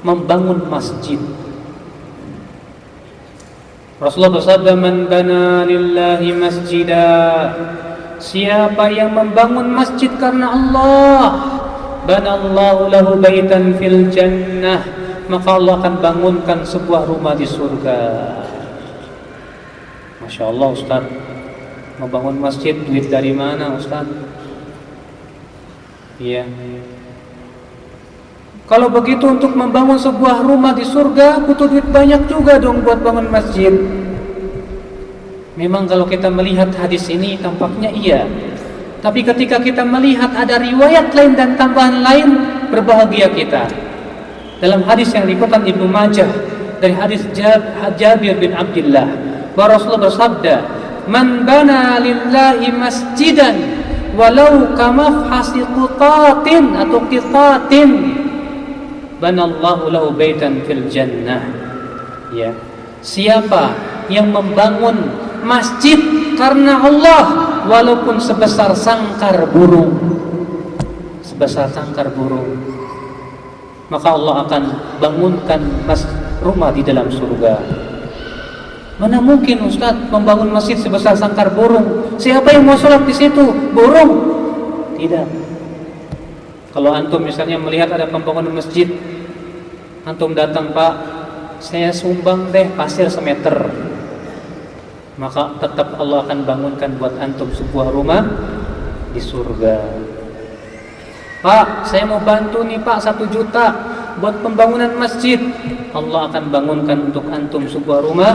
Speaker 1: membangun masjid. Rasulullah bersabda, "Man bana lillahi masjida." Siapa yang membangun masjid karena Allah, banallahu lahu baitan fil jannah, maka Allah akan bangunkan sebuah rumah di surga. Masya Allah Ustaz, membangun masjid duit dari mana Ustaz? Iya. Kalau begitu untuk membangun sebuah rumah di surga butuh duit banyak juga dong buat bangun masjid. Memang kalau kita melihat hadis ini tampaknya iya. Tapi ketika kita melihat ada riwayat lain dan tambahan lain, berbahagia kita. Dalam hadis yang dikutip Ibnu Majah dari hadis Jabir bin Abdullah, bahwa Rasulullah bersabda, "Man bana lillahi masjidan walau kamafhasi qitatin atau qitatin, banallahu lahu baitan fil jannah." Ya. Siapa yang membangun masjid karena Allah walaupun sebesar sangkar burung, maka Allah akan bangunkan rumah di dalam surga. Mana mungkin Ustaz membangun masjid sebesar sangkar burung? Siapa yang mau sholat di situ? Burung? Tidak. Kalau antum misalnya melihat ada pembangunan masjid, antum datang, Pak, saya sumbang deh pasir semeter, maka tetap Allah akan bangunkan buat antum sebuah rumah di surga. Pak, saya mau bantu nih Pak 1 juta buat pembangunan masjid, Allah akan bangunkan untuk antum sebuah rumah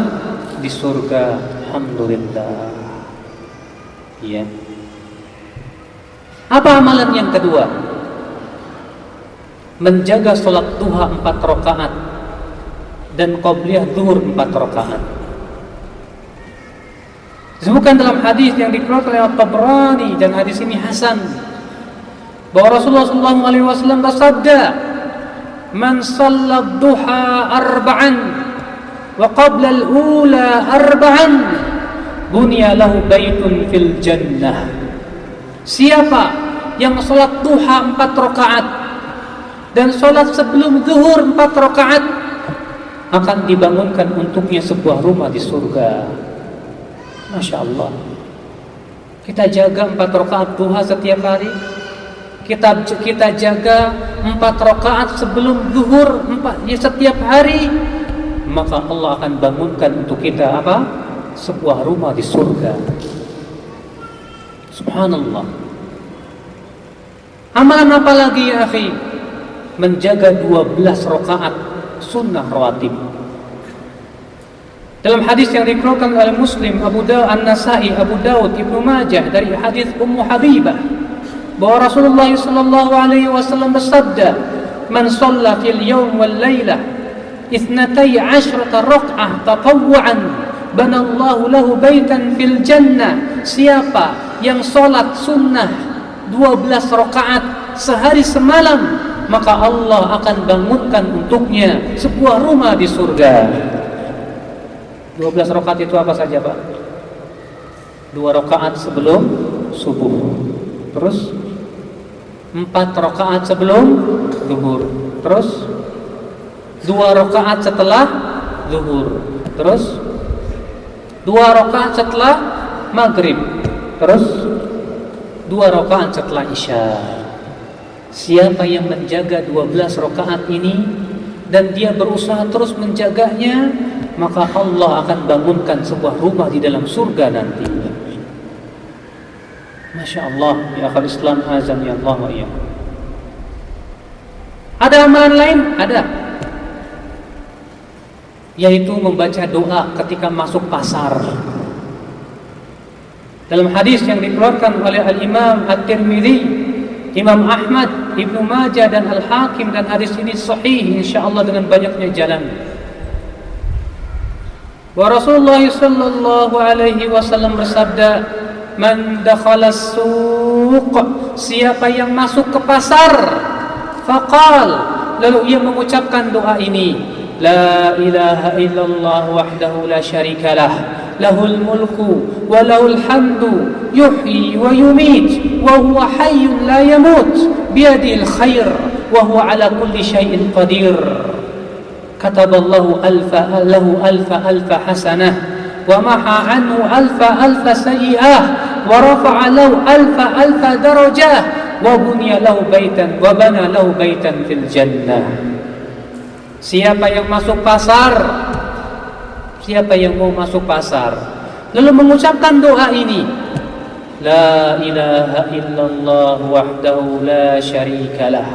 Speaker 1: di surga. Alhamdulillah. Iya. Apa amalan yang kedua? Menjaga sholat duha 4 rakaat dan qobliyah zuhur 4 rakaat. Disebutkan dalam hadis yang dikeluarkan oleh At-Tabrani, dan hadis ini hasan, bahwa Rasulullah SAW bersabda, "Man shalla duha arba'an wa qabla al-ula arba'an, bunya lahu baitun fil jannah." Siapa yang sholat duha 4 rakaat dan sholat sebelum zuhur 4 rakaat, akan dibangunkan untuknya sebuah rumah di surga. Masya Allah. Kita jaga 4 rakaat duha setiap hari. Kita jaga 4 rakaat sebelum zuhur setiap hari, maka Allah akan bangunkan untuk kita apa? Sebuah rumah di surga. Subhanallah. Amalan apa lagi ya akhi? Menjaga 12 rakaat sunnah rawatib. Dalam hadis yang dikeluarkan oleh Muslim, Abu Dawud, An-Nasai, Abu Dawud, Ibnu Majah dari hadis Ummu Habibah bahwa Rasulullah sallallahu alaihi wasallam bersabda, "Man shalla fil yawm wal lailah 12 rak'ah tatawwu'an banallahu lahu baitan fil jannah." Siapa yang salat sunnah 12 rakaat sehari semalam, maka Allah akan bangunkan untuknya sebuah rumah di surga. 12 rakaat itu apa saja, Pak? 2 rakaat sebelum subuh. Terus 4 rakaat sebelum zuhur. Terus 2 rakaat setelah zuhur. Terus 2 rakaat setelah maghrib. Terus 2 rakaat setelah isya. Siapa yang menjaga 12 rakaat ini dan dia berusaha terus menjaganya, maka Allah akan bangunkan sebuah rumah di dalam surga nanti. Masya Allah, ya akhal Islam, azan ya Allah wa iyyakum. Ada amalan lain? Ada. Yaitu membaca doa ketika masuk pasar. Dalam hadis yang dikeluarkan oleh Al-Imam At-Tirmidzi, Imam Ahmad, Ibnu Majah dan Al-Hakim, dan hadis ini sahih insyaallah dengan banyaknya jalan. Wa Rasulullah sallallahu alaihi wasallam bersabda, "Man dakhala as-suq," siapa yang masuk ke pasar, faqal, lalu ia mengucapkan doa ini, "La ilaha illallah wahdahu la syarikalah, lahul mulku wa lahul hamdu, yuhyi wa yumit, wa huwa hayyun la yamut, biyadihil khair, wa huwa ala kulli syai'in qadir. Kataballahu alfa hasanah, wa maha anhu alfa sayyi'ah, wa rafa'a lahu alfa darajah, wa bunya lahu baitan, wa bana lahu baitan fil jannah." Siapa yang masuk pasar, siapa yang mau masuk pasar lalu mengucapkan doa ini, "La ilaha illallah wahdahu la syarikalah,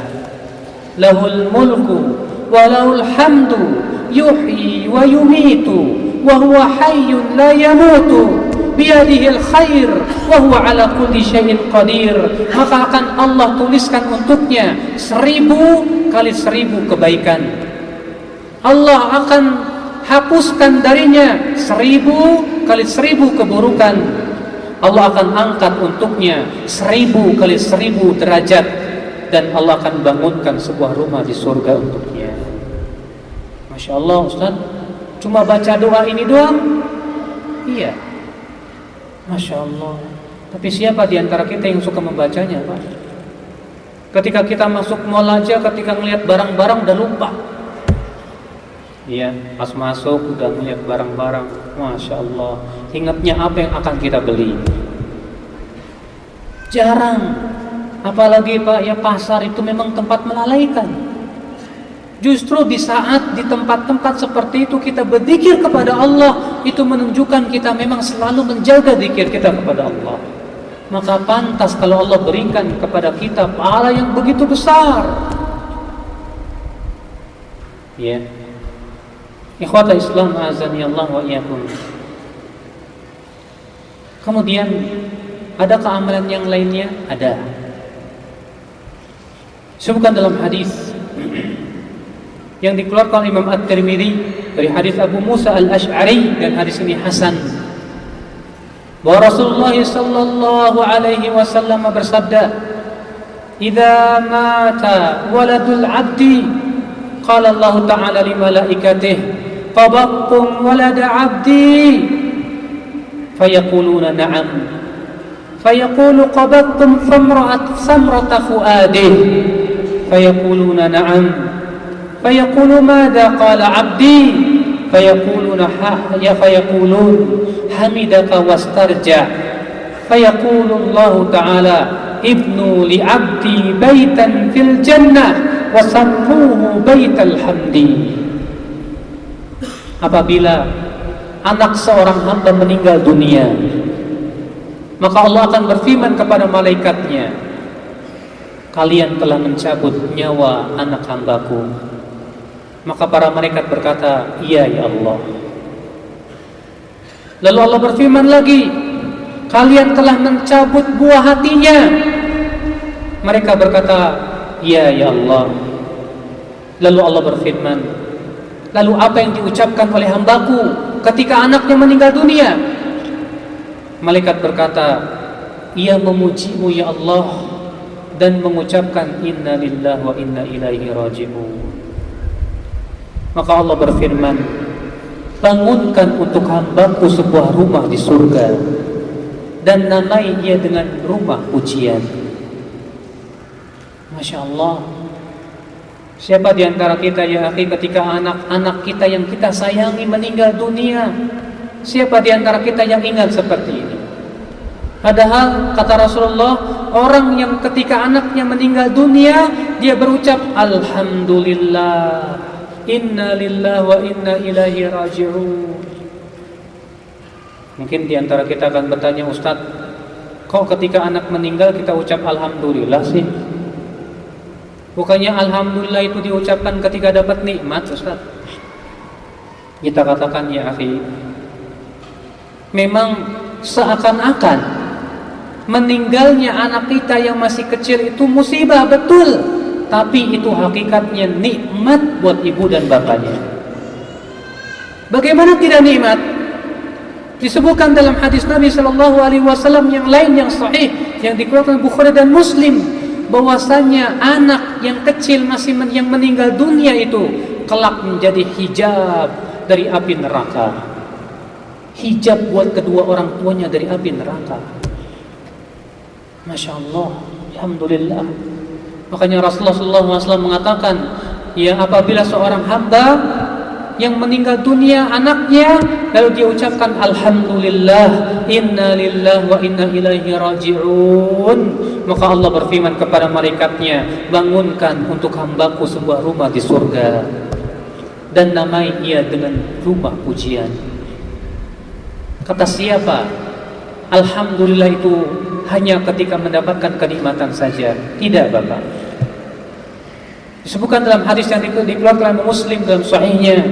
Speaker 1: lahul mulku wa lahul hamdu, yuhyi wa yumitu, wa huwa hayyun la yamutu, biyadihil khair, wa huwa ala kulli syai'in qadir." Maka akan Allah tuliskan untuknya 1000 kali 1000 kebaikan. Allah akan hapuskan darinya 1000 kali 1000 keburukan. Allah akan angkat untuknya 1000 kali 1000 derajat, dan Allah akan bangunkan sebuah rumah di surga untuknya. Masya Allah, Ustaz, cuma baca doa ini doang? Iya, Masya Allah. Tapi siapa di antara kita yang suka membacanya, Pak? Ketika kita masuk mall aja, ketika ngelihat barang-barang udah lupa. Iya, pas masuk udah melihat barang-barang, Masya Allah, ingatnya apa yang akan kita beli. Jarang. Apalagi Pak, ya pasar itu memang tempat melalaikan. Justru di saat di tempat-tempat seperti itu kita berzikir kepada Allah, itu menunjukkan kita memang selalu menjaga zikir kita kepada Allah. Maka pantas kalau Allah berikan kepada kita pahala yang begitu besar. Ya. Ikhwata Islam, azani Allah wa iyyakum. Kemudian adakah amalan yang lainnya? Ada. Sebutkan dalam hadis yang dikeluarkan Imam At-Tirmidzi dari hadis Abu Musa Al-Asy'ari, dan hadis ini hasan, bahwa Rasulullah sallallahu alaihi wasallam bersabda, "Idza mata waladul 'abdi, qala Allah Ta'ala li malaikatihi, qabaqtum walada 'abdi?" Fayaquluna na'am. فيقول قبضتم ثمرة فؤاده فيقولون نعم فيقول ماذا قال عبدي فيقولون حمدك واسترجع فيقول الله تعالى ابنوا لعبدي بيتا في الجنة وسموه بيت الحمد. Apabila anak seorang hamba meninggal dunia, maka Allah akan berfirman kepada malaikatnya, kalian telah mencabut nyawa anak hambaku. Maka para malaikat berkata, iya ya Allah. Lalu Allah berfirman lagi, kalian telah mencabut buah hatinya. Mereka berkata, iya ya Allah. Lalu Allah berfirman, lalu apa yang diucapkan oleh hambaku ketika anaknya meninggal dunia? Malaikat berkata, ia memujimu ya Allah dan mengucapkan inna lillahi wa inna ilaihi raji'un. Maka Allah berfirman, bangunkan untuk hambaku sebuah rumah di surga dan namai ia dengan rumah pujian. Masya Allah. Siapa di antara kita ya akhi, ketika anak-anak kita yang kita sayangi meninggal dunia, siapa di antara kita yang ingat seperti ini? Padahal kata Rasulullah, orang yang ketika anaknya meninggal dunia, dia berucap alhamdulillah, inna lillahi wa inna ilaihi raji'un. Mungkin di antara kita akan bertanya, Ustaz, kok ketika anak meninggal kita ucap alhamdulillah sih? Bukannya alhamdulillah itu diucapkan ketika dapat nikmat, Ustaz? Kita katakan ya akhi, memang seakan-akan meninggalnya anak kita yang masih kecil itu musibah, betul, tapi itu hakikatnya nikmat buat ibu dan bapaknya. Bagaimana tidak nikmat? Disebutkan dalam hadis Nabi Shallallahu Alaihi Wasallam yang lain yang sahih yang dikeluarkan Bukhari dan Muslim, bahwasanya anak yang kecil yang meninggal dunia itu kelak menjadi hijab dari api neraka. Hijab buat kedua orang tuanya dari api neraka. Masya Allah, alhamdulillah. Makanya Rasulullah SAW mengatakan, ya apabila seorang hamba yang meninggal dunia anaknya, lalu dia ucapkan alhamdulillah, inna lillahi wa inna ilaihi raji'un, maka Allah berfirman kepada malaikatnya, bangunkan untuk hambaku sebuah rumah di surga dan namai ia dengan rumah pujian. Kata siapa? Alhamdulillah itu hanya ketika mendapatkan kenikmatan saja. Tidak, Bapak. Disebutkan dalam hadis yang dikeluarkan oleh Muslim dalam sahihnya,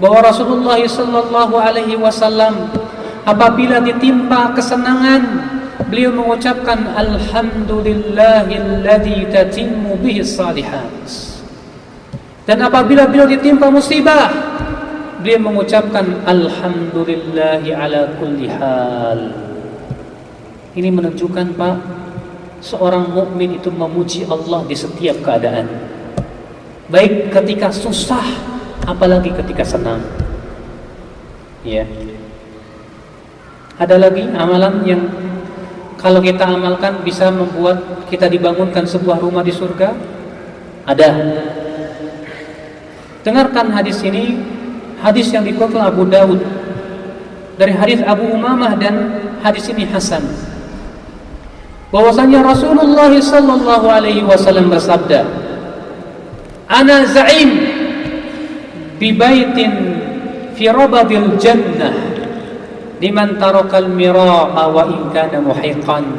Speaker 1: bahwa Rasulullah sallallahu alaihi wasallam apabila ditimpa kesenangan, beliau mengucapkan alhamdulillahilladzi tatimmu bihi shalihat. Dan apabila beliau ditimpa musibah, beliau mengucapkan alhamdulillahi ala kulli hal. Ini menunjukkan, Pak, seorang mukmin itu memuji Allah di setiap keadaan, baik ketika susah, apalagi ketika senang. Ya. Ada lagi amalan yang kalau kita amalkan bisa membuat kita dibangunkan sebuah rumah di surga? Ada. Dengarkan hadis ini, hadis yang dikeluarkan Abu Daud dari hadis Abu Umamah, dan hadis ini hasan. Bahwasanya Rasulullah sallallahu alaihi wasallam bersabda, "Ana za'im bi baitin fi rabadil jannah liman tarakal mira'a wa in kana muhiqan,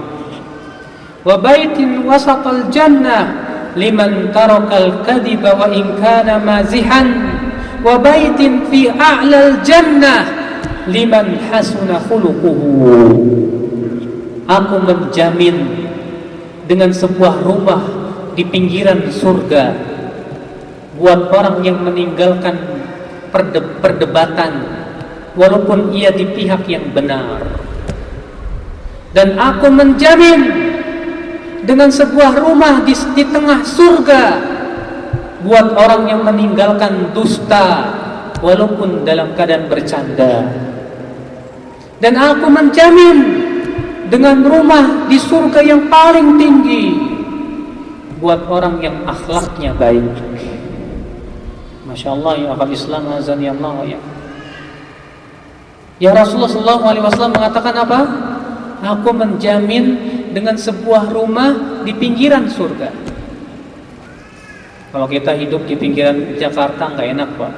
Speaker 1: wa baitin wasatal jannah liman tarakal kadhiba wa in kana mazihan, wa baitin fi a'lal jannah liman hasuna khuluquhu." Aku menjamin dengan sebuah rumah di pinggiran surga buat orang yang meninggalkan perdebatan walaupun ia di pihak yang benar. Dan aku menjamin dengan sebuah rumah di tengah surga buat orang yang meninggalkan dusta walaupun dalam keadaan bercanda. Dan aku menjamin dengan rumah di surga yang paling tinggi buat orang yang akhlaknya baik. Masya Allah ya akal Islam azani Allah ya. Ya Rasulullah SAW mengatakan apa? Aku menjamin dengan sebuah rumah di pinggiran surga. Kalau kita hidup di pinggiran Jakarta nggak enak Pak.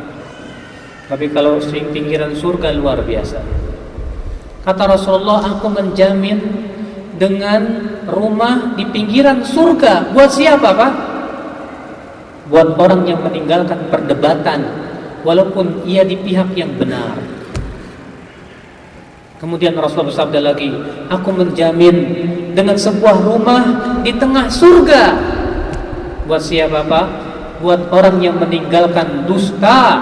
Speaker 1: Tapi kalau di pinggiran surga luar biasa. Kata Rasulullah, aku menjamin dengan rumah di pinggiran surga. Buat siapa Pak? Buat orang yang meninggalkan perdebatan walaupun ia di pihak yang benar. Kemudian Rasulullah bersabda lagi, aku menjamin dengan sebuah rumah di tengah surga. Buat siapa Pak? Buat orang yang meninggalkan dusta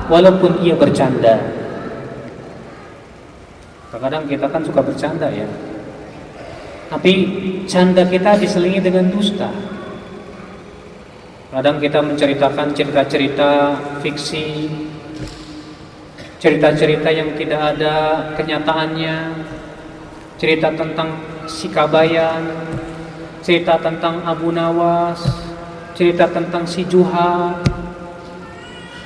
Speaker 1: walaupun ia bercanda. Kadang-kadang kita kan suka bercanda ya, tapi canda kita diselingi dengan dusta. Kadang kita menceritakan cerita-cerita fiksi, cerita-cerita yang tidak ada kenyataannya, cerita tentang si Kabayan, cerita tentang Abu Nawas, cerita tentang si Juha,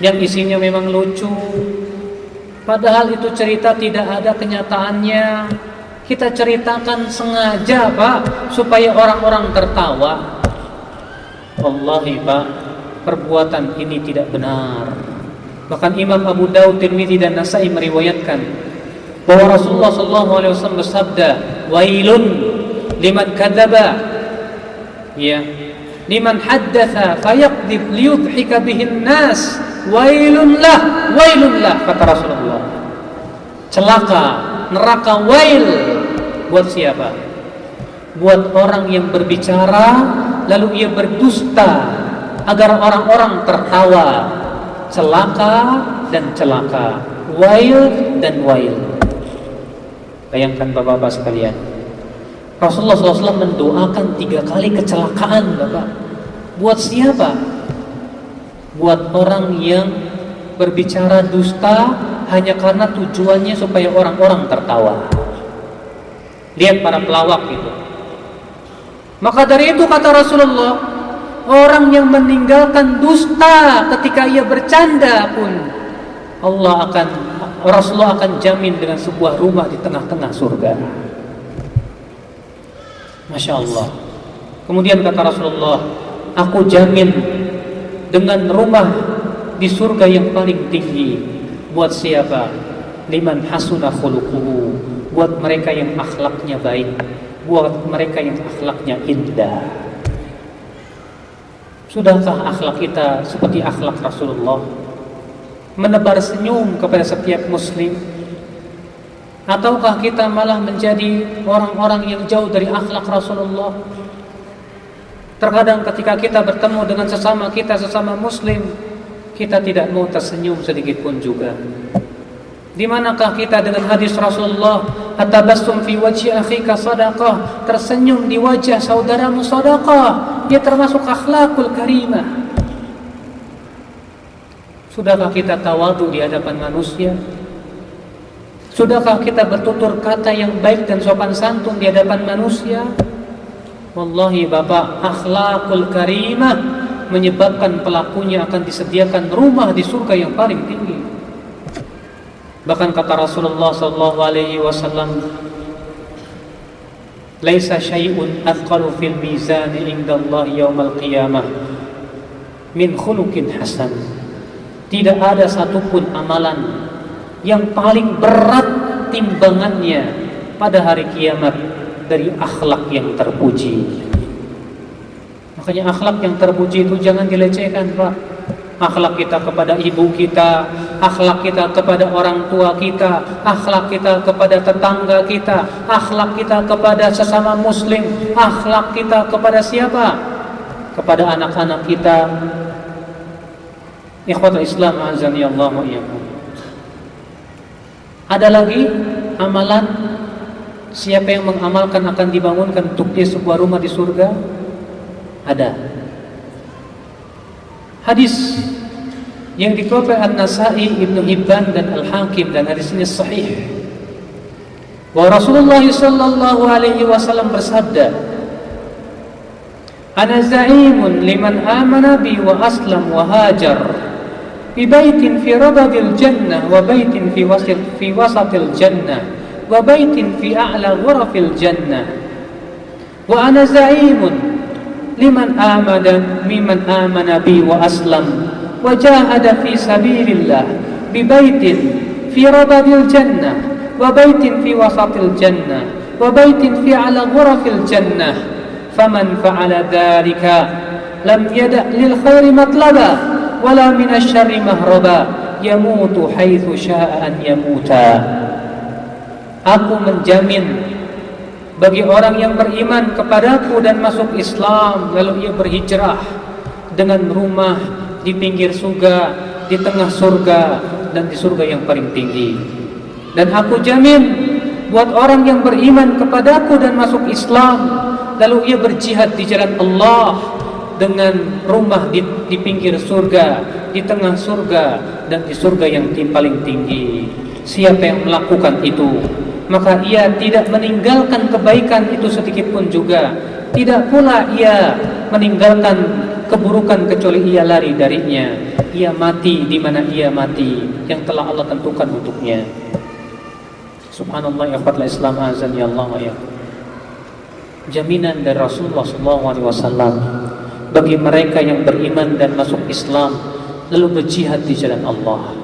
Speaker 1: yang isinya memang lucu, padahal itu cerita tidak ada kenyataannya. Kita ceritakan sengaja Pak, supaya orang-orang tertawa. Wallahi Pak, perbuatan ini tidak benar. Bahkan Imam Abu Daud, Tirmidzi dan Nasai meriwayatkan bahwa Rasulullah SAW bersabda, wailun liman kadzaba, ya, liman haddatsa fayaqdzib liyudhika bihin nas, wailun lah, kata Rasulullah. Celaka, neraka wail buat siapa? Buat orang yang berbicara lalu ia berdusta agar orang-orang tertawa. Celaka dan celaka, wail dan wail. Bayangkan bapak-bapak sekalian, Rasulullah SAW mendoakan 3 kali kecelakaan Bapak. Buat siapa? Buat orang yang berbicara dusta hanya karena tujuannya supaya orang-orang tertawa. Lihat para pelawak itu. Maka dari itu kata Rasulullah, orang yang meninggalkan dusta ketika ia bercanda pun Rasulullah akan jamin dengan sebuah rumah di tengah-tengah surga. Masya Allah. Kemudian kata Rasulullah, aku jamin dengan rumah di surga yang paling tinggi. Buat siapa? Liman hasuna khuluquhu, buat mereka yang akhlaknya baik, buat mereka yang akhlaknya indah. Sudahkah akhlak kita seperti akhlak Rasulullah? Menebar senyum kepada setiap muslim? Ataukah kita malah menjadi orang-orang yang jauh dari akhlak Rasulullah? Terkadang ketika kita bertemu dengan sesama kita, sesama muslim, kita tidak mau tersenyum sedikit pun juga. Di manakah kita dengan hadis Rasulullah, atabassum fi wajhi akhika sadaqah, tersenyum di wajah saudaramu sadaqah. Dia termasuk akhlakul karimah. Sudahkah kita tawadhu di hadapan manusia? Sudahkah kita bertutur kata yang baik dan sopan santun di hadapan manusia? Wallahi Bapak, akhlakul karimah menyebabkan pelakunya akan disediakan rumah di surga yang paling tinggi. Bahkan kata Rasulullah SAW, laisa syai'un athqalu fil mizani indallahi yaumal qiyamah min khuluqin hasan. Tidak ada satupun amalan yang paling berat timbangannya pada hari kiamat dari akhlak yang terpuji. Makanya akhlak yang terpuji itu jangan dilecehkan Pak. Akhlak kita kepada ibu kita, akhlak kita kepada orang tua kita, akhlak kita kepada tetangga kita, akhlak kita kepada sesama muslim, akhlak kita kepada siapa? Kepada anak-anak kita. Ikhwatul Islam azani Allah wa iyyakum. Ada lagi amalan, siapa yang mengamalkan akan dibangunkan untuk dia sebuah rumah di surga? Ada. Hadis yang dikeluarkan An-Nasai, Ibnu Hibban dan Al-Hakim, dan hadis ini sahih. Wa Rasulullah sallallahu alaihi wasallam bersabda, "Ana za'imun liman amana bi wa aslam wa hajar bi baitin fi rabadil jannah wa baitin fi wasatil jannah wa baitin fi a'la ghurafil jannah wa ana za'imun liman amana bi wa aslam wa jahada fi sabilillah bi baitin fi rabadil jannah wa baitin fi wasatil jannah wa baitin fi a'la ghurafil jannah faman fa'ala dhalika lam yada' lil khairi matlaba wala minasyarri mahraba yamutu haitsu syaa an yamuta." Aku menjamin bagi orang yang beriman kepadaku dan masuk Islam lalu ia berhijrah dengan rumah di pinggir surga, di tengah surga, dan di surga yang paling tinggi. Dan aku jamin buat orang yang beriman kepadaku dan masuk Islam lalu ia berjihad di jalan Allah dengan rumah di pinggir surga, di tengah surga, dan di surga yang paling tinggi. Siapa yang melakukan itu, maka ia tidak meninggalkan kebaikan itu sedikit pun juga, tidak pula ia meninggalkan keburukan kecuali ia lari darinya. Ia mati di mana ia mati yang telah Allah tentukan untuknya. Subhanallah, ya akhwatul Islam, azan ya Allah ya. Jaminan dari Rasulullah SAW bagi mereka yang beriman dan masuk Islam lalu berjihad di jalan Allah.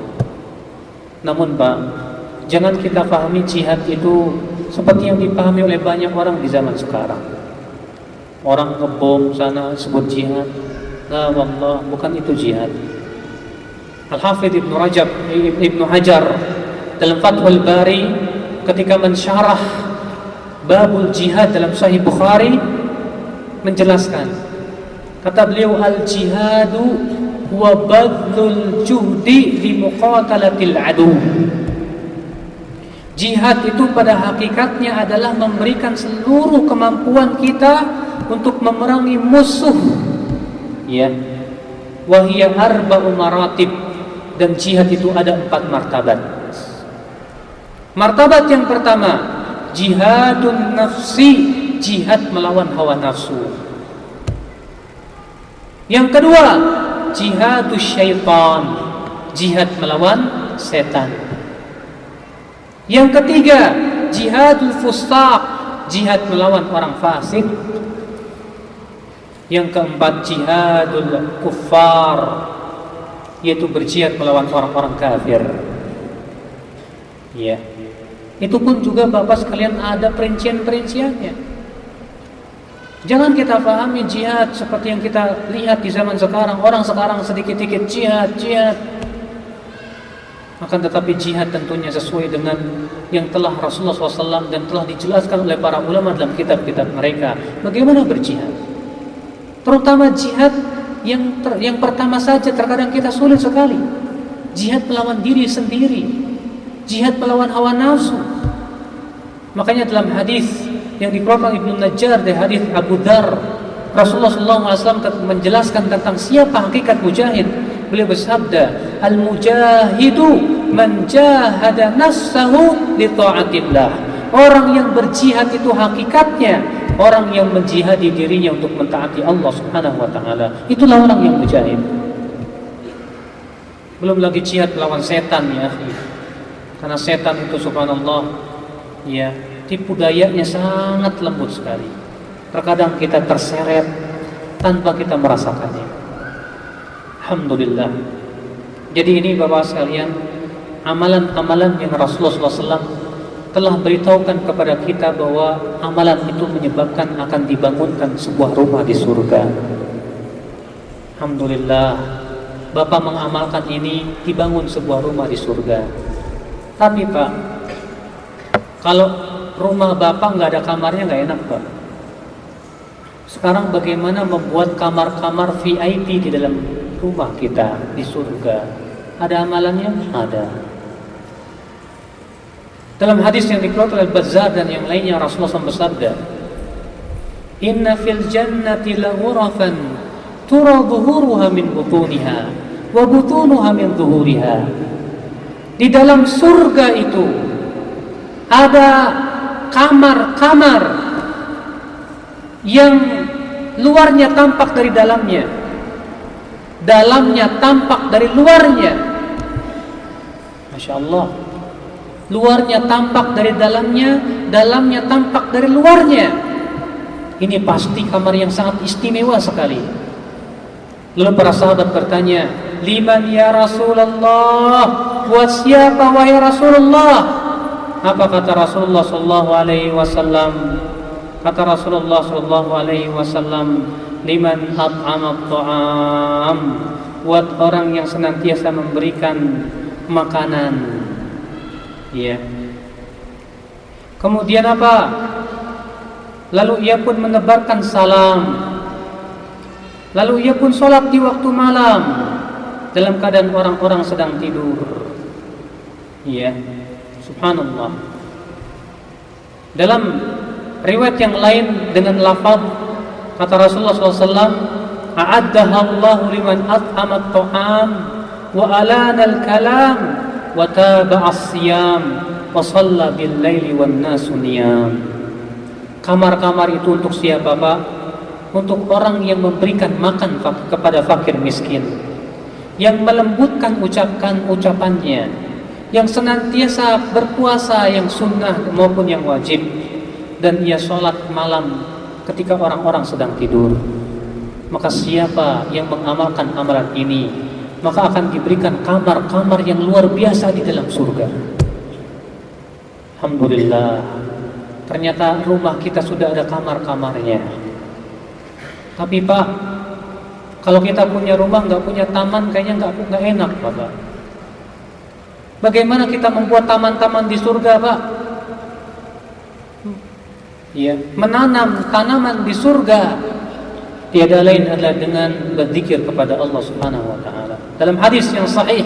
Speaker 1: Namun Pak, jangan kita pahami jihad itu seperti yang dipahami oleh banyak orang di zaman sekarang. Orang ngebom sana sebut jihad. La wallah, bukan itu jihad. Al-Hafidh Ibnu Hajar dalam Fathul Bari ketika mensyarah babul jihad dalam Sahih Bukhari menjelaskan, kata beliau, al-jihadu huwa badlul juhdi li muqatalatil adu. Jihad itu pada hakikatnya adalah memberikan seluruh kemampuan kita untuk memerangi musuh. Ya. Wa hiya arba'u maratib, dan jihad itu ada 4 martabat. Martabat yang pertama, jihadun nafsi, jihad melawan hawa nafsu. Yang kedua, jihadus syaitan, jihad melawan setan. Yang ketiga, jihadul fustaq, jihad melawan orang fasik. Yang keempat, jihadul kuffar, yaitu berjihad melawan orang-orang kafir. Ya. Itu pun juga Bapak sekalian ada perincian-perinciannya. Jangan kita pahami jihad seperti yang kita lihat di zaman sekarang. Orang sekarang sedikit-sedikit jihad. Akan tetapi jihad tentunya sesuai dengan yang telah Rasulullah SAW dan telah dijelaskan oleh para ulama dalam kitab-kitab mereka. Bagaimana berjihad? Terutama jihad yang pertama saja terkadang kita sulit sekali. Jihad melawan diri sendiri, jihad melawan hawa nafsu. Makanya dalam hadis yang dikeluarkan Ibnu Najjar dari hadis Abu Dzar, Rasulullah SAW menjelaskan tentang siapa hakikat mujahid. Beliau bersabda, al-mujahidu man jahada nafsahu li ta'atillah. Orang yang berjihad itu hakikatnya orang yang menjihadi dirinya untuk mentaati Allah Subhanahu wa taala. Itulah orang yang mujahid. Belum lagi jihad melawan setan ya. Karena setan itu subhanallah ya, tipu dayanya sangat lembut sekali. Terkadang kita terseret tanpa kita merasakannya. Alhamdulillah. Jadi ini Bapak sekalian, amalan-amalan yang Rasulullah SAW telah beritahukan kepada kita bahwa amalan itu menyebabkan akan dibangunkan sebuah rumah di surga. Alhamdulillah, Bapak mengamalkan ini, dibangun sebuah rumah di surga. Tapi Pak, kalau rumah Bapak nggak ada kamarnya nggak enak Pak. Sekarang bagaimana membuat kamar-kamar VIP di dalam rumah kita di surga? Ada amalannya? Ada. Dalam hadis yang dikeluarkan oleh Bazzar dan yang lainnya, Rasulullah SAW bersabda, "Inna fil jannati la ghurafan tura dhuhuruha min butuniha wa butunuha min dhuhuriha." Di dalam surga itu ada kamar-kamar yang luarnya tampak dari dalamnya, dalamnya tampak dari luarnya. Masya Allah. Luarnya tampak dari dalamnya, dalamnya tampak dari luarnya. Ini pasti kamar yang sangat istimewa sekali. Lalu para sahabat bertanya, "Liman ya Rasulullah?" Buat siapa wahai Rasulullah? Apa kata Rasulullah sallallahu alaihi wasallam? Kata Rasulullah sallallahu alaihi wasallam, "Liman at'ama at-ta'am." Buat orang yang senantiasa memberikan makanan. Ya. Kemudian apa? Lalu ia pun menebarkan salam. Lalu ia pun sholat di waktu malam dalam keadaan orang-orang sedang tidur. Ya, subhanallah. Dalam riwayat yang lain dengan lafaz kata Rasulullah SAW, "A'addaha Allahu liman at'ama at-ta'am wa alana al-kalam wa taba'a as-siyam wa shalla bil-laili wan-nasu niyam." Kamar-kamar itu untuk siapa, Pak? Untuk orang yang memberikan makan kepada fakir miskin, yang melembutkan ucapannya, yang senantiasa berpuasa yang sunnah maupun yang wajib, dan ia sholat malam ketika orang-orang sedang tidur. Maka siapa yang mengamalkan amalan ini, maka akan diberikan kamar-kamar yang luar biasa di dalam surga. Alhamdulillah, ternyata rumah kita sudah ada kamar-kamarnya. Tapi Pak, kalau kita punya rumah nggak punya taman, kayaknya nggak enak, Bapak. Bagaimana kita membuat taman-taman di surga, Pak? Ya, menanam tanaman di surga tiada lain adalah dengan berzikir kepada Allah Subhanahu wa taala. Dalam hadis yang sahih,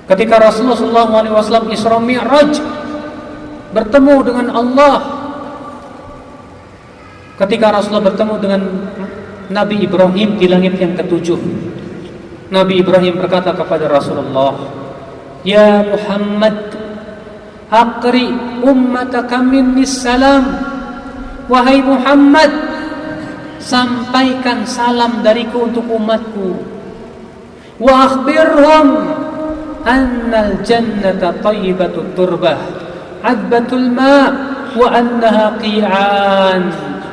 Speaker 1: ketika Rasulullah SAW Isra Mi'raj bertemu dengan Allah, ketika Rasulullah bertemu dengan Nabi Ibrahim di langit yang ketujuh, Nabi Ibrahim berkata kepada Rasulullah, "Ya Muhammad, aqri ummataka minni salam." Wahai Muhammad, sampaikan salam dariku untuk umatku. Wa akhbirhum annal jannata thayyibatut turbah, adbatul ma', wa annaha qi'an,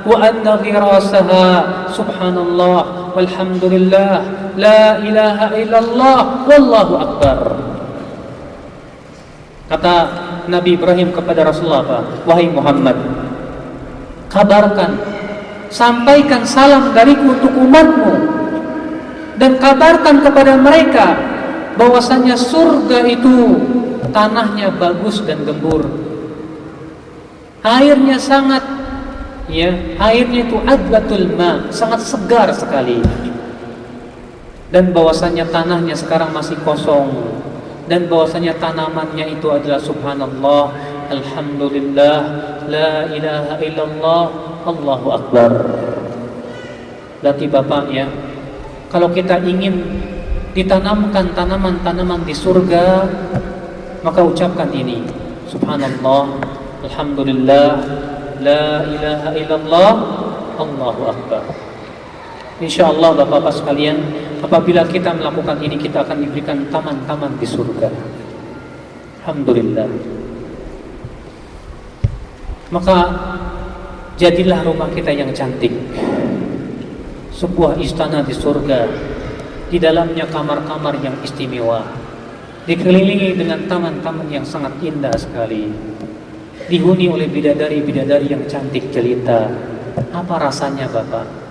Speaker 1: wa anna ghirasaha subhanallah walhamdulillah la ilaha illallah wallahu akbar. Kata Nabi Ibrahim kepada Rasulullah, "Wahai Muhammad, kabarkan, sampaikan salam dariku untuk umatmu, dan kabarkan kepada mereka bahwasanya surga itu tanahnya bagus dan gembur, airnya sangat, ya, airnya itu adbatul ma, sangat segar sekali, dan bahwasanya tanahnya sekarang masih kosong, dan bahwasanya tanamannya itu adalah subhanallah, alhamdulillah, la ilaha illallah, Allahu akbar." Berarti Bapak ya, kalau kita ingin ditanamkan tanaman-tanaman di surga, maka ucapkan ini, subhanallah, alhamdulillah, la ilaha illallah, Allahu akbar. InsyaAllah Bapak-Bapak sekalian, apabila kita melakukan ini, kita akan diberikan taman-taman di surga. Alhamdulillah. Maka jadilah rumah kita yang cantik, sebuah istana di surga, di dalamnya kamar-kamar yang istimewa, dikelilingi dengan taman-taman yang sangat indah sekali, dihuni oleh bidadari-bidadari yang cantik jelita. Apa rasanya Bapak?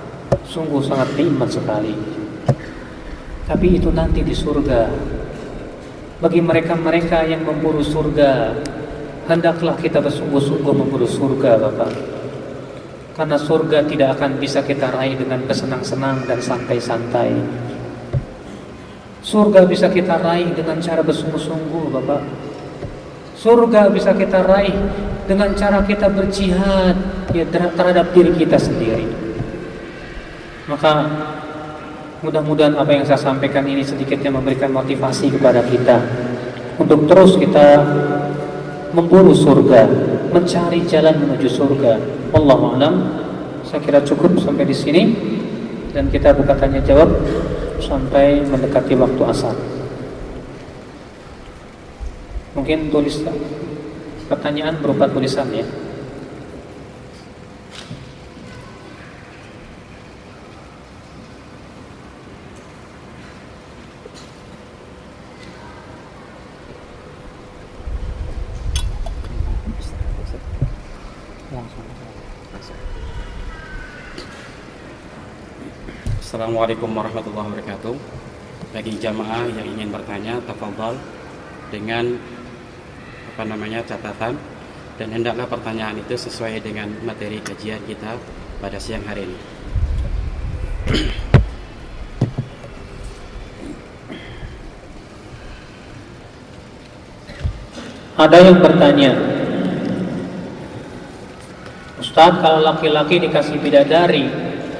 Speaker 1: Sungguh sangat nikmat sekali. Tapi itu nanti di surga. Bagi mereka-mereka yang memburu surga, hendaklah kita bersungguh-sungguh memburu surga Bapak. Karena surga tidak akan bisa kita raih dengan bersenang-senang dan santai-santai. Surga bisa kita raih dengan cara bersungguh-sungguh Bapak. Surga bisa kita raih dengan cara kita berjihad, ya, terhadap diri kita sendiri. Maka mudah-mudahan apa yang saya sampaikan ini sedikitnya memberikan motivasi kepada kita untuk terus kita memburu surga, mencari jalan menuju surga. Wallahu a'lam. Saya kira cukup sampai di sini dan kita buka tanya jawab sampai mendekati waktu asar. Mungkin tulis pertanyaan berupa tulisan ya.
Speaker 2: Assalamualaikum warahmatullahi wabarakatuh. Bagi jamaah yang ingin bertanya, tafadhal dengan catatan, dan hendaklah pertanyaan itu sesuai dengan materi kajian kita pada siang hari ini.
Speaker 1: Ada yang bertanya, Ustadz, kalau laki-laki dikasih bidadari,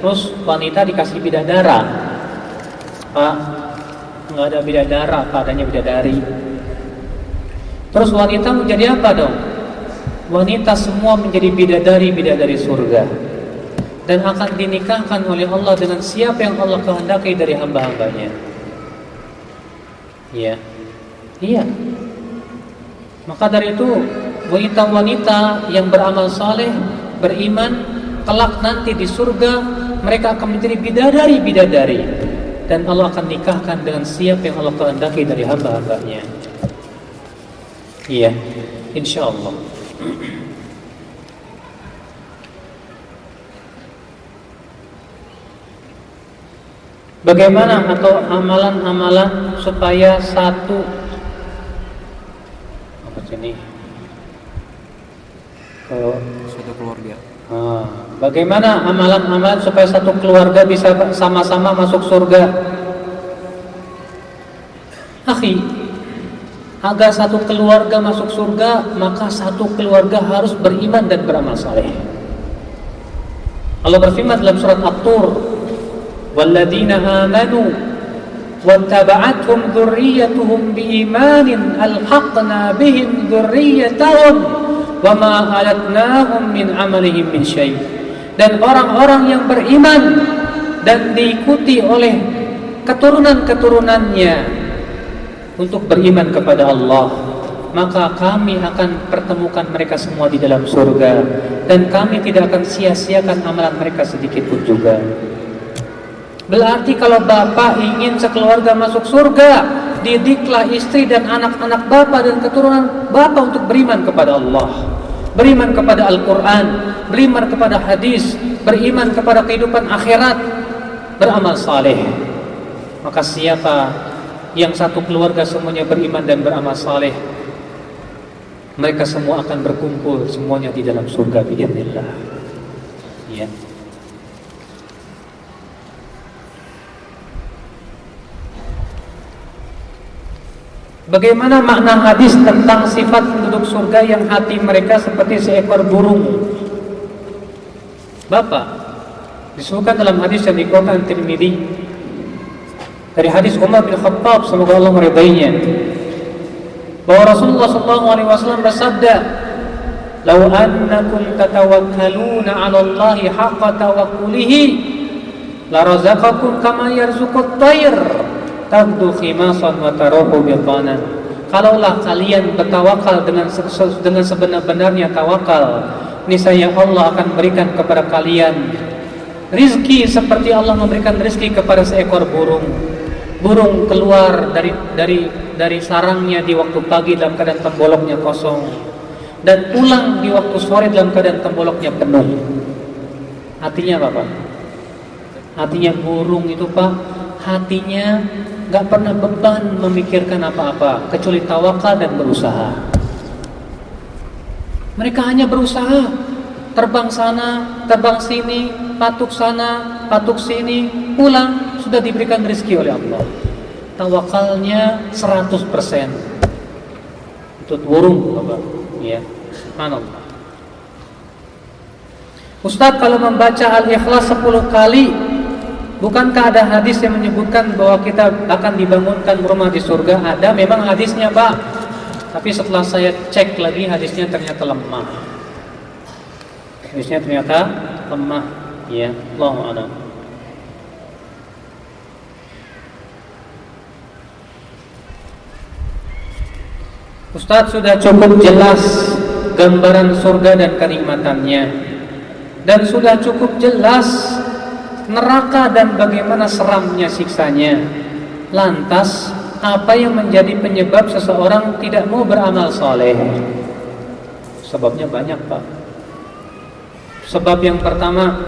Speaker 1: terus wanita dikasih bidadara, Pak, nggak ada bidadara, Pak, adanya bidadari. Terus wanita menjadi apa dong? Wanita semua menjadi bidadari surga dan akan dinikahkan oleh Allah dengan siapa yang Allah kehendaki dari hamba-hambanya. Iya. Maka dari itu wanita-wanita yang beramal saleh, beriman, kelak nanti di surga mereka akan menjadi bidadari dan Allah akan nikahkan dengan siapa yang Allah kehendaki dari hamba-hambanya. Iya, insya Allah. Bagaimana atau amalan-amalan supaya satu
Speaker 2: keluarga.
Speaker 1: Bagaimana amalan-amalan supaya satu keluarga bisa sama-sama masuk surga? Akhi, agar satu keluarga masuk surga, maka satu keluarga harus beriman dan beramal saleh. Allah berfirman dalam surat At-Tur, "Walladzina amanu wattaba'athum dzurriyyatuhum biimanin alhaqna bihim dzurriyyatahum wama alatnahum min amalihim min syai'." Dan orang-orang yang beriman dan diikuti oleh keturunan-keturunannya untuk beriman kepada Allah, maka kami akan pertemukan mereka semua di dalam surga dan kami tidak akan sia-siakan amalan mereka sedikit pun juga. Berarti kalau bapak ingin sekeluarga masuk surga, didiklah istri dan anak-anak bapak dan keturunan bapak untuk beriman kepada Allah, beriman kepada Al-Quran, beriman kepada hadis, beriman kepada kehidupan akhirat, beramal saleh. Maka siapa yang satu keluarga semuanya beriman dan beramal saleh, mereka semua akan berkumpul semuanya di dalam surga biidznillah. Ya. Bagaimana makna hadis tentang sifat penduduk surga yang hati mereka seperti seekor burung? Bapak, disebutkan dalam hadis yang dikeluarkan Tirmidzi dari hadis Umar bin Khattab, semoga Allah meridainya, bahwa Rasulullah SAW bersabda, "Lau annakum tatawakkaluna 'ala Allahi haqqa tawakkulihi, la razaqakum kama yarzuqut tayr, taghdu khimasan wa taruhu bitanan." Kalaulah kalian bertawakal dengan sebenar-benarnya tawakal, niscaya Allah akan berikan kepada kalian rizki seperti Allah memberikan rizki kepada seekor burung. Burung keluar dari sarangnya di waktu pagi dalam keadaan temboloknya kosong, dan pulang di waktu sore dalam keadaan temboloknya penuh. Artinya apa, Pak? Artinya burung itu, Pak, hatinya gak pernah beban memikirkan apa-apa kecuali tawakal dan berusaha. Mereka hanya berusaha, terbang sana, terbang sini, patuk sana, patuk sini, pulang, sudah diberikan rezeki oleh Allah. Tawakalnya 100%. Untuk burung, Bapak. Ya, subhanallah. Ustaz, kalau membaca Al-Ikhlas 10 kali, bukankah ada hadis yang menyebutkan bahwa kita akan dibangunkan rumah di surga? Ada memang hadisnya, Pak. Tapi setelah saya cek lagi, hadisnya ternyata lemah. Hadisnya ternyata lemah, ya. Allahu a'lam. Ustadz, sudah cukup jelas gambaran surga dan kenikmatannya, dan sudah cukup jelas neraka dan bagaimana seramnya siksanya. Lantas apa yang menjadi penyebab seseorang tidak mau beramal soleh? Sebabnya banyak, Pak. Sebab yang pertama,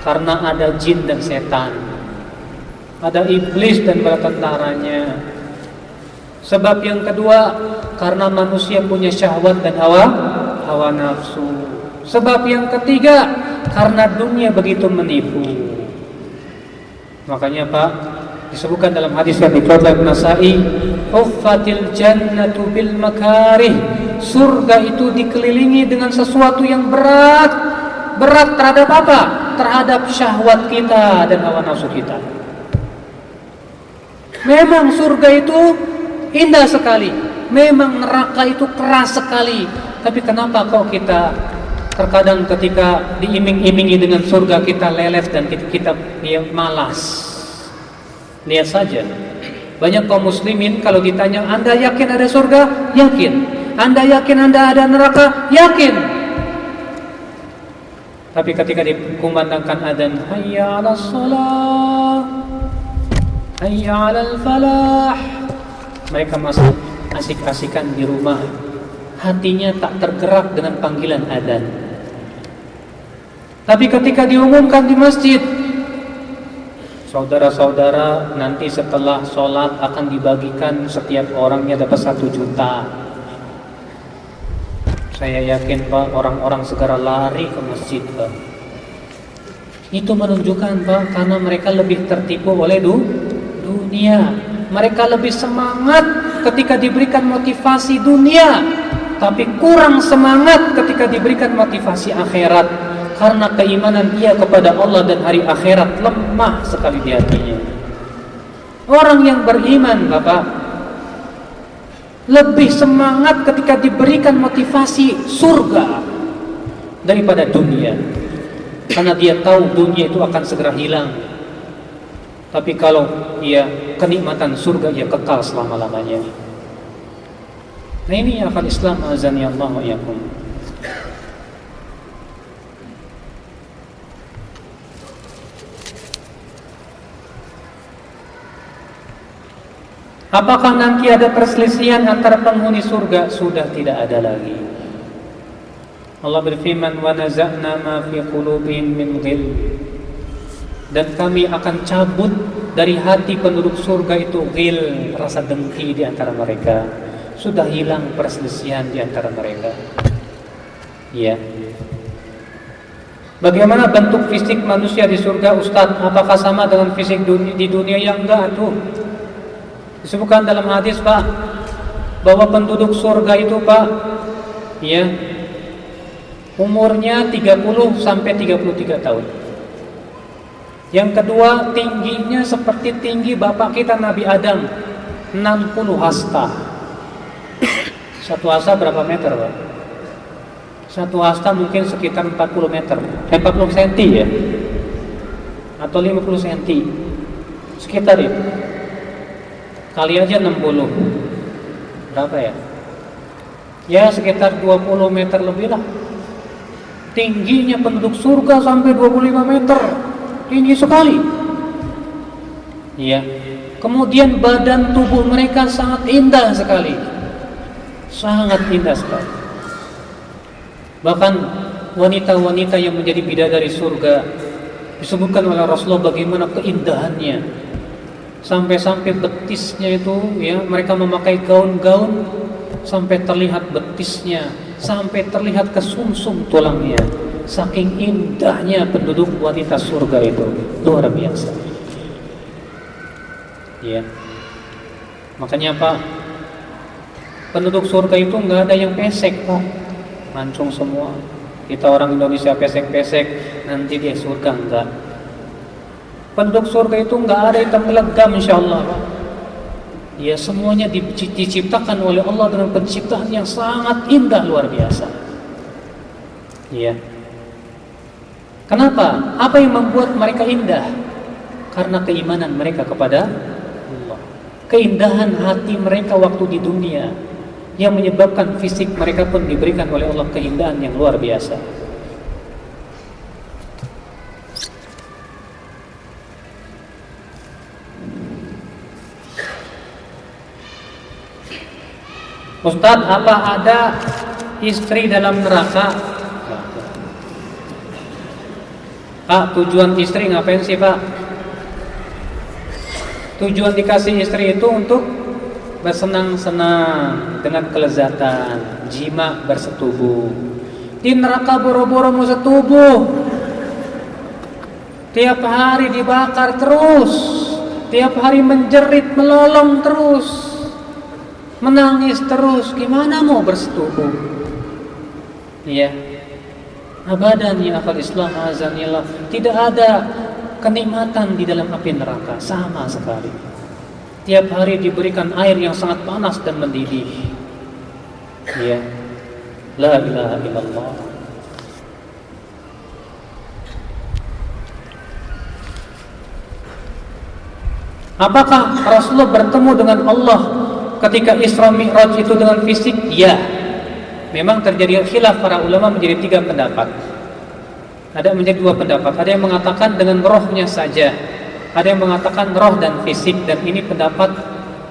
Speaker 1: karena ada jin dan setan, ada iblis dan bala tentaranya. Sebab yang kedua, karena manusia punya syahwat dan hawa nafsu. Sebab yang ketiga, karena dunia begitu menipu. Makanya Pak, disebutkan dalam hadis yang dikeluarkan oleh Nasai, "Uffatil jannatu bil makarih." Surga itu dikelilingi dengan sesuatu yang berat. Berat terhadap apa? Terhadap syahwat kita dan hawa nafsu kita. Memang surga itu indah sekali, memang neraka itu keras sekali. Tapi kenapa kok kita terkadang ketika diiming-imingi dengan surga kita lelet dan kita malas? Lihat saja, banyak kaum muslimin kalau ditanya, Anda yakin ada surga? Yakin. Anda yakin Anda ada neraka? Yakin. Tapi ketika dikumandangkan adzan, hayya 'alas shalah, hayya 'alal falah, mereka masih asik-asikan di rumah, hatinya tak tergerak dengan panggilan adzan. Tapi ketika diumumkan di masjid, saudara-saudara, nanti setelah sholat akan dibagikan setiap orangnya dapat 1 juta. Saya yakin Pak, orang-orang segera lari ke masjid Pak. Itu menunjukkan Pak, karena mereka lebih tertipu oleh dunia. Mereka lebih semangat ketika diberikan motivasi dunia, tapi kurang semangat ketika diberikan motivasi akhirat. Karena keimanan dia kepada Allah dan hari akhirat lemah sekali di hatinya. Orang yang beriman Bapak lebih semangat ketika diberikan motivasi surga daripada dunia, karena dia tahu dunia itu akan segera hilang. Tapi kalau ia kenikmatan surga, ia kekal selama-lamanya. Nah ini akal Islam, azani Allah wa iyyakum. Apakah nanti ada perselisihan antara penghuni surga? Sudah tidak ada lagi. Allah berfirman, wa naza'na ma fi qulubihim min ghil. Dan kami akan cabut dari hati penduduk surga itu ghil, rasa dengki di antara mereka. Sudah hilang perselisihan di antara mereka. Ya. Bagaimana bentuk fisik manusia di surga, Ustaz? Apakah sama dengan fisik di dunia? Yang enggak tuh. Disebutkan dalam hadis Pak, bahwa penduduk surga itu Pak, ya, umurnya 30 sampai 33 tahun. Yang kedua, tingginya seperti tinggi bapak kita Nabi Adam, 60 hasta. Satu hasta berapa meter Pak? Satu hasta mungkin sekitar 40 meter, 40 cm ya, atau 50 cm, sekitar itu. Kali aja 60, berapa ya? Ya sekitar 20 meter lebih lah. Tingginya penduduk surga sampai 25 meter, tinggi sekali. Ya. Kemudian badan tubuh mereka sangat indah sekali, sangat indah sekali. Bahkan wanita-wanita yang menjadi bidadari surga disebutkan oleh Rasulullah bagaimana keindahannya. Sampai-sampai betisnya itu, ya, mereka memakai gaun-gaun sampai terlihat betisnya, sampai terlihat kesumsum tulangnya. Saking indahnya penduduk wanita surga itu, luar biasa. Ya. Makanya Pak, penduduk surga itu nggak ada yang pesek Pak, mancung semua. Kita orang Indonesia pesek-pesek, nanti dia surga enggak. Penduduk surga itu nggak ada hitam legam, insyaallah Pak. Ya semuanya diciptakan oleh Allah dengan penciptaan yang sangat indah luar biasa. Ya. Kenapa? Apa yang membuat mereka indah? Karena keimanan mereka kepada Allah. Keindahan hati mereka waktu di dunia yang menyebabkan fisik mereka pun diberikan oleh Allah keindahan yang luar biasa. Ustadz, apa ada istri dalam neraka? Pak, tujuan istri ngapain sih, Pak? Tujuan dikasih istri itu untuk bersenang-senang dengan kelezatan, jima bersetubuh. Di neraka boro-boro mau setubuh, tiap hari dibakar terus, tiap hari menjerit, melolong terus, menangis terus, gimana mau bersetubuh? Iya, abadan ya akhal Islam azanillah. Tidak ada kenikmatan di dalam api neraka sama sekali. Tiap hari diberikan air yang sangat panas dan mendidih. Iya, la ilaha illallah. Apakah Rasulullah bertemu dengan Allah ketika Isra Mi'raj itu dengan fisik? Ya. Memang terjadi khilaf para ulama menjadi 3 pendapat. Ada menjadi 2 pendapat. Ada yang mengatakan dengan rohnya saja. Ada yang mengatakan roh dan fisik. Dan ini pendapat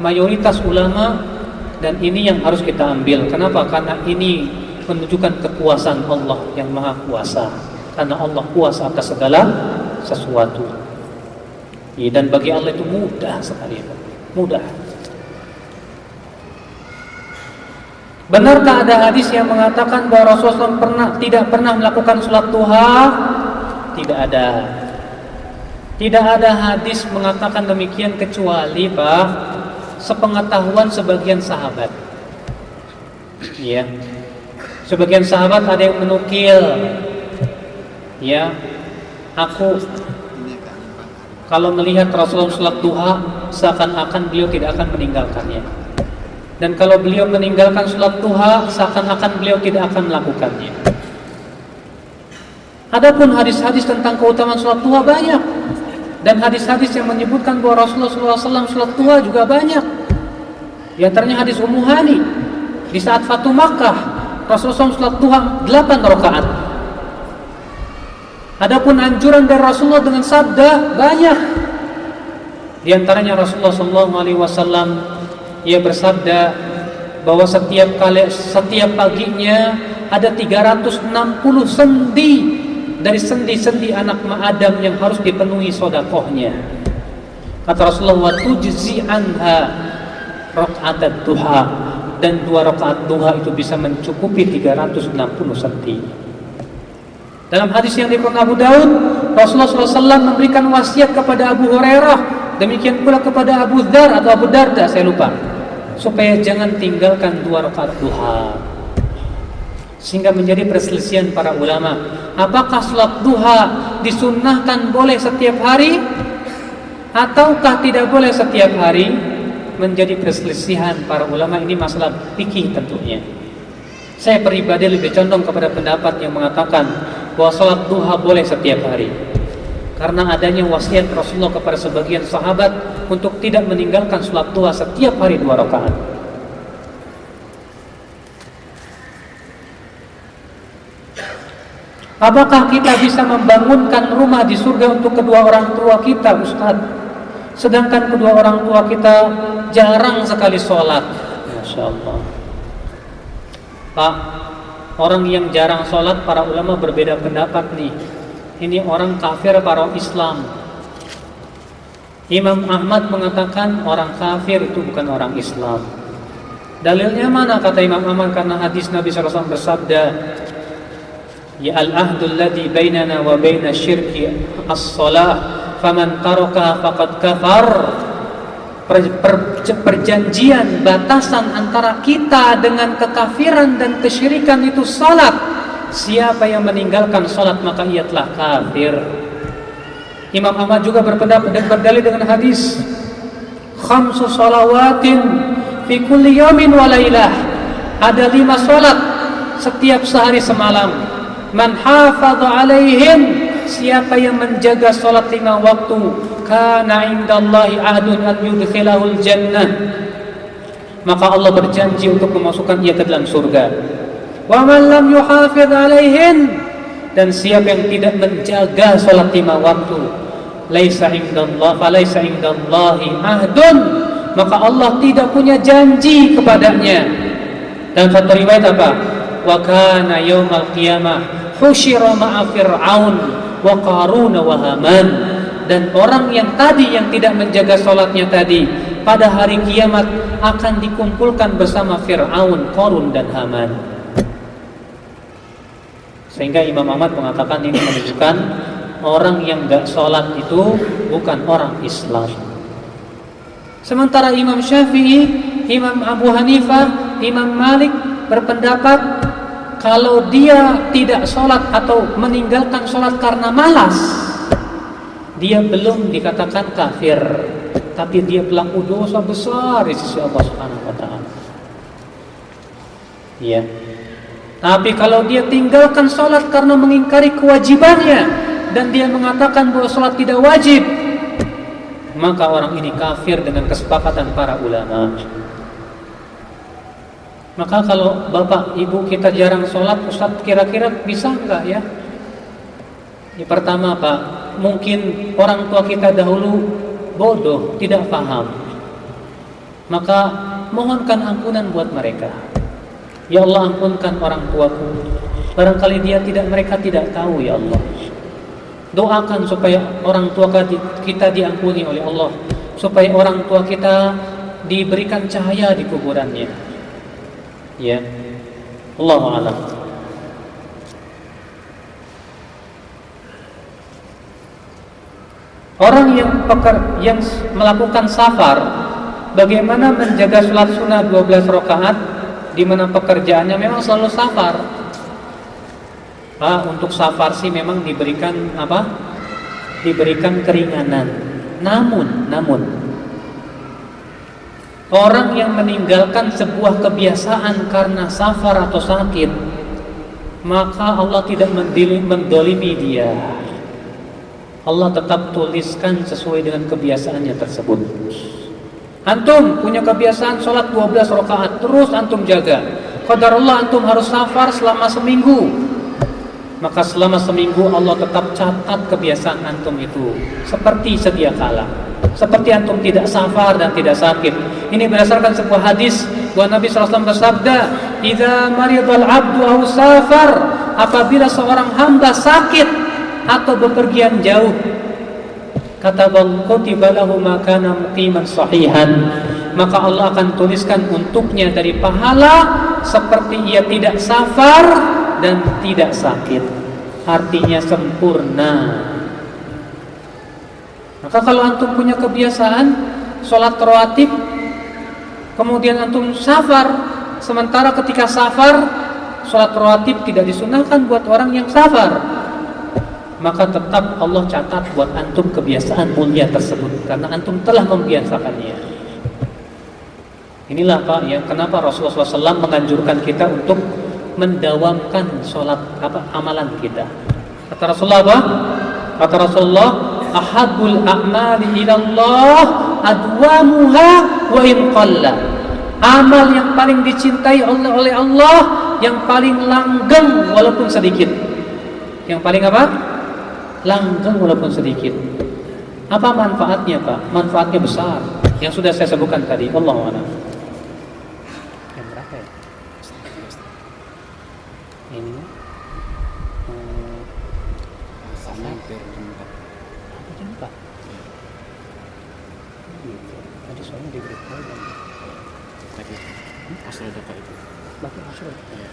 Speaker 1: mayoritas ulama. Dan ini yang harus kita ambil. Kenapa? Karena ini menunjukkan kekuasaan Allah yang maha kuasa. Karena Allah kuasa atas segala sesuatu. Dan bagi Allah itu mudah sekali. Mudah. Benarkah ada hadis yang mengatakan bahwa Rasulullah tidak pernah melakukan sholat duha? Tidak ada. Tidak ada hadis mengatakan demikian kecuali Pak, sepengetahuan sebagian sahabat. Ya. Sebagian sahabat ada yang menukil. Ya. Aku kalau melihat Rasulullah sholat duha, seakan-akan beliau tidak akan meninggalkannya. Dan kalau beliau meninggalkan sholat duha, seakan-akan beliau tidak akan melakukannya. Adapun hadis-hadis tentang keutamaan sholat duha banyak. Dan hadis-hadis yang menyebutkan bahwa Rasulullah SAW sholat duha juga banyak. Di antaranya hadis Ummu Hani. Di saat Fatu Makkah, Rasulullah SAW sholat duha 8 rakaat. Adapun anjuran dari Rasulullah dengan sabda banyak. Di antaranya Rasulullah SAW ia bersabda bahwa setiap paginya ada 360 sendi dari sendi-sendi anak Adam yang harus dipenuhi sedekahnya. Kata Rasulullah, wa tujzi anha raka'at duha, dan 2 rakaat duha itu bisa mencukupi 360 sendi. Dalam hadis yang diriwayatkan Abu Daud, Rasulullah SAW memberikan wasiat kepada Abu Hurairah, demikian pula kepada Abu Dzar atau Abu Darda, saya lupa, supaya jangan tinggalkan 2 rakaat duha. Sehingga menjadi perselisihan para ulama, apakah salat duha disunnahkan boleh setiap hari ataukah tidak boleh setiap hari? Menjadi perselisihan para ulama. Ini masalah fikih tentunya. Saya pribadi lebih condong kepada pendapat yang mengatakan bahwa salat duha boleh setiap hari, karena adanya wasiat Rasulullah kepada sebagian sahabat untuk tidak meninggalkan salat duha setiap hari 2 rakaat. Apakah kita bisa membangunkan rumah di surga untuk kedua orang tua kita, Ustaz? Sedangkan kedua orang tua kita jarang sekali sholat. Masya Allah. Pak, orang yang jarang sholat, para ulama berbeda pendapat nih. Ini orang kafir para Islam. Imam Ahmad mengatakan orang kafir itu bukan orang Islam. Dalilnya mana? Kata Imam Ahmad, karena hadis Nabi SAW bersabda, ya al-ahdul ladzi bainana wa baina syirki as-salah faman taraka faqad kafar. Perjanjian batasan antara kita dengan kekafiran dan kesyirikan itu salat. Siapa yang meninggalkan salat maka ia telah kafir. Imam Ahmad juga berpendapat dan berdalil dengan hadis khamsu salawatin fi kulli yawmin wa lailah. Ada 5 salat setiap sehari semalam. Man hafadha alaihin siapa yang menjaga salat 5 waktu, kana indallahi ahdun an yudkhilahul jannah, maka Allah berjanji untuk memasukkan ia ke dalam surga. Wa man lam yuhafidz alaihin, dan siapa yang tidak menjaga salat 5 waktu, laisa indallahi ahdun, maka Allah tidak punya janji kepadanya. Dan satu riwayat apa? Wa kana yaumal qiyamah husyira ma'a fir'aun wa qarun wa haman, dan orang yang tadi yang tidak menjaga salatnya tadi pada hari kiamat akan dikumpulkan bersama Fir'aun, Qarun dan Haman. Sehingga Imam Ahmad mengatakan ini menunjukkan orang yang gak sholat itu bukan orang Islam. Sementara Imam Syafi'i, Imam Abu Hanifah, Imam Malik berpendapat kalau dia tidak sholat atau meninggalkan sholat karena malas, dia belum dikatakan kafir, tapi dia pelaku dosa besar di sisi Allah Subhanahu wa taala. Iya. Tapi kalau dia tinggalkan sholat karena mengingkari kewajibannya dan dia mengatakan bahwa sholat tidak wajib, maka orang ini kafir dengan kesepakatan para ulama. Maka kalau bapak ibu kita jarang sholat, Ustaz kira-kira bisa enggak ya? Yang pertama Pak, mungkin orang tua kita dahulu bodoh, tidak paham. Maka mohonkan ampunan buat mereka. Ya Allah, ampunkan orang tuaku. Barangkali mereka tidak tahu ya Allah. Doakan supaya orang tua kita diampuni oleh Allah, supaya orang tua kita diberikan cahaya di kuburannya. Ya, Allahu a'lam. Orang yang melakukan safar, bagaimana menjaga sholat sunnah 12 rakaat di mana pekerjaannya memang selalu safar? Untuk safar sih memang diberikan apa? Diberikan keringanan. Namun orang yang meninggalkan sebuah kebiasaan karena safar atau sakit, maka Allah tidak mendolimi dia. Allah tetap tuliskan sesuai dengan kebiasaannya tersebut. Antum punya kebiasaan sholat 12 rakaat, terus antum jaga. Qadarullah antum harus safar selama seminggu, maka selama seminggu Allah tetap catat kebiasaan antum itu seperti sedia kala, seperti antum tidak safar dan tidak sakit. Ini berdasarkan sebuah hadis bahwa Nabi SAW bersabda, "Idza maridal 'abdu aw safar," apabila seorang hamba sakit atau bepergian jauh, kutiba lahu ma kana muqiman sahihan, maka Allah akan tuliskan untuknya dari pahala seperti ia tidak safar dan tidak sakit. Artinya sempurna. Maka kalau antum punya kebiasaan sholat rawatib, kemudian antum safar, sementara ketika safar sholat rawatib tidak disunahkan buat orang yang safar, maka tetap Allah catat buat antum kebiasaan mulia tersebut karena antum telah membiasakannya. Inilah Pak ya, kenapa Rasulullah SAW menganjurkan kita untuk mendawamkan sholat amalan kita. Kata Rasulullah apa? Kata Rasulullah, ahabbul a'mali ilallah adwamuha wa in qalla. Amal yang paling dicintai oleh Allah, yang paling langgeng walaupun sedikit. Yang paling apa? Langgeng walaupun sedikit. Apa manfaatnya Pak? Manfaatnya besar, yang sudah saya sebutkan tadi. Allahu a'lam. Yang berapa ya? Ini sama hampir jam 4. Tadi soalnya diberitahu tadi asal ada Pak itu. Bapak asal. Ya.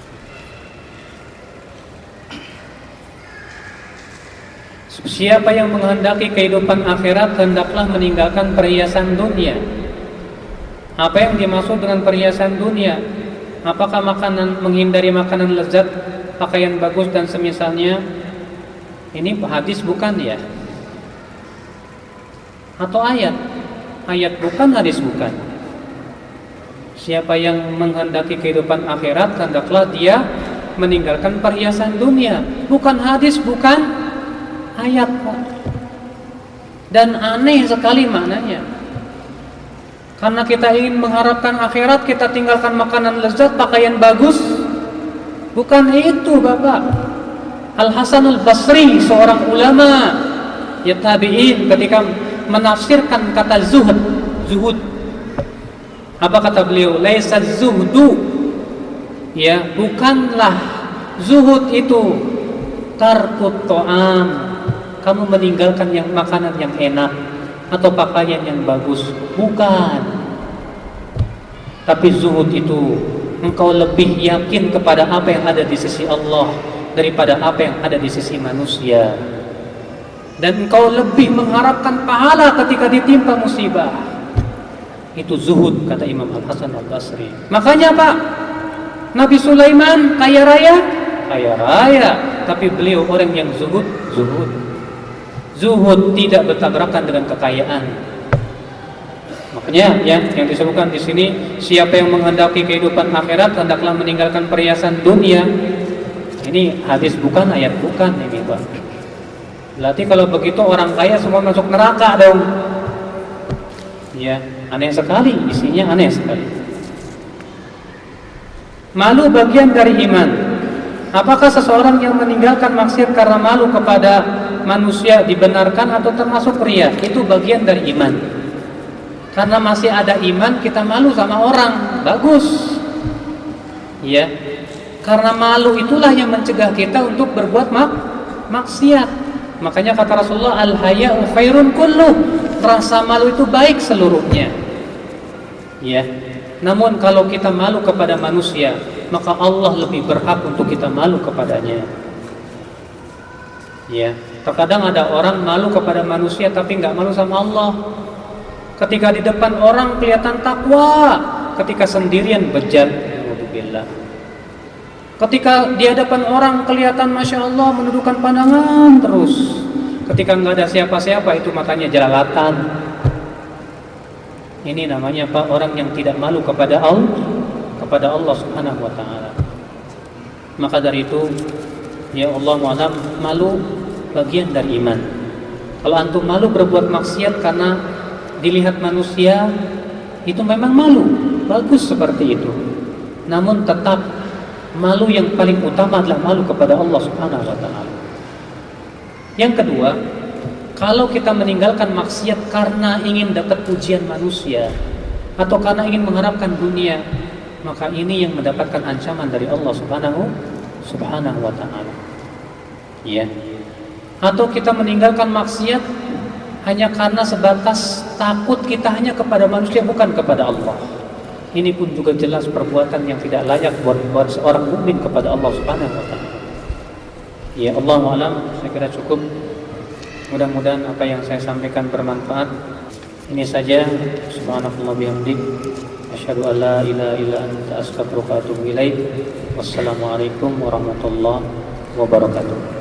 Speaker 1: Siapa yang menghendaki kehidupan akhirat hendaklah meninggalkan perhiasan dunia. Apa yang dimaksud dengan perhiasan dunia? Apakah menghindari makanan lezat, pakaian bagus dan semisalnya? Ini hadis bukan ya? Atau ayat? Ayat bukan, hadis bukan. Siapa yang menghendaki kehidupan akhirat hendaklah dia meninggalkan perhiasan dunia. Bukan hadis, bukan ayat, Pak. Dan aneh sekali maknanya. Karena kita ingin mengharapkan akhirat, kita tinggalkan makanan lezat, pakaian bagus. Bukan itu, Bapak. Al-Hasan al-Basri, seorang ulama ya tabi'in, ketika menafsirkan kata zuhud. Apa kata beliau? Laisa zuhdu, ya, bukanlah zuhud itu tarkut ta'am, kamu meninggalkan yang makanan yang enak atau pakaian yang bagus, bukan. Tapi zuhud itu engkau lebih yakin kepada apa yang ada di sisi Allah daripada apa yang ada di sisi manusia, dan engkau lebih mengharapkan pahala ketika ditimpa musibah. Itu zuhud, kata Imam Al-Hasan Al-Basri. Makanya Pak, Nabi Sulaiman kaya raya, tapi beliau orang yang zuhud. Zuhud tidak bertabrakan dengan kekayaan. Makanya ya, yang disebutkan di sini, siapa yang menghendaki kehidupan akhirat hendaklah meninggalkan perhiasan dunia. Ini hadis bukan, ayat bukan ini, Pak. Berarti kalau begitu orang kaya semua masuk neraka dong. Ya, aneh sekali, isinya aneh sekali. Malu bagian dari iman. Apakah seseorang yang meninggalkan maksiat karena malu kepada manusia dibenarkan atau termasuk riya? Itu bagian dari iman. Karena masih ada iman, kita malu sama orang, bagus. Ya. Karena malu itulah yang mencegah kita untuk berbuat maksiat. Makanya kata Rasulullah, al-haya'u khairun kulluh. Rasa malu itu baik seluruhnya. Ya. Namun kalau kita malu kepada manusia, maka Allah lebih berhak untuk kita malu kepadanya. Ya. Terkadang ada orang malu kepada manusia tapi nggak malu sama Allah. Ketika di depan orang kelihatan takwa, ketika sendirian bejat. Alhamdulillah. Ketika di hadapan orang kelihatan Masya Allah menundukkan pandangan terus. Ketika nggak ada siapa-siapa itu matanya jelalatan. Ini namanya Pak, orang yang tidak malu kepada Allah Subhanahu wa taala. Maka dari itu ya Allah mu'alam, malu bagian dari iman. Kalau antum malu berbuat maksiat karena dilihat manusia, itu memang malu, bagus seperti itu. Namun tetap malu yang paling utama adalah malu kepada Allah Subhanahu wa taala. Yang kedua, kalau kita meninggalkan maksiat karena ingin dapat pujian manusia atau karena ingin mengharapkan dunia, maka ini yang mendapatkan ancaman dari Allah Subhanahu wa taala. Ya. Atau kita meninggalkan maksiat hanya karena sebatas takut kita hanya kepada manusia, bukan kepada Allah. Ini pun juga jelas perbuatan yang tidak layak buat seorang mukmin kepada Allah Subhanahu wa taala. Ya, Allahu a'lam, saya kira cukup. Mudah-mudahan apa yang saya sampaikan bermanfaat. Ini saja. Subhanallah bihamdik, asyhadu an la ilaha illa anta astaghfiruka wa atubu ilaik. Wassalamualaikum warahmatullahi wabarakatuh.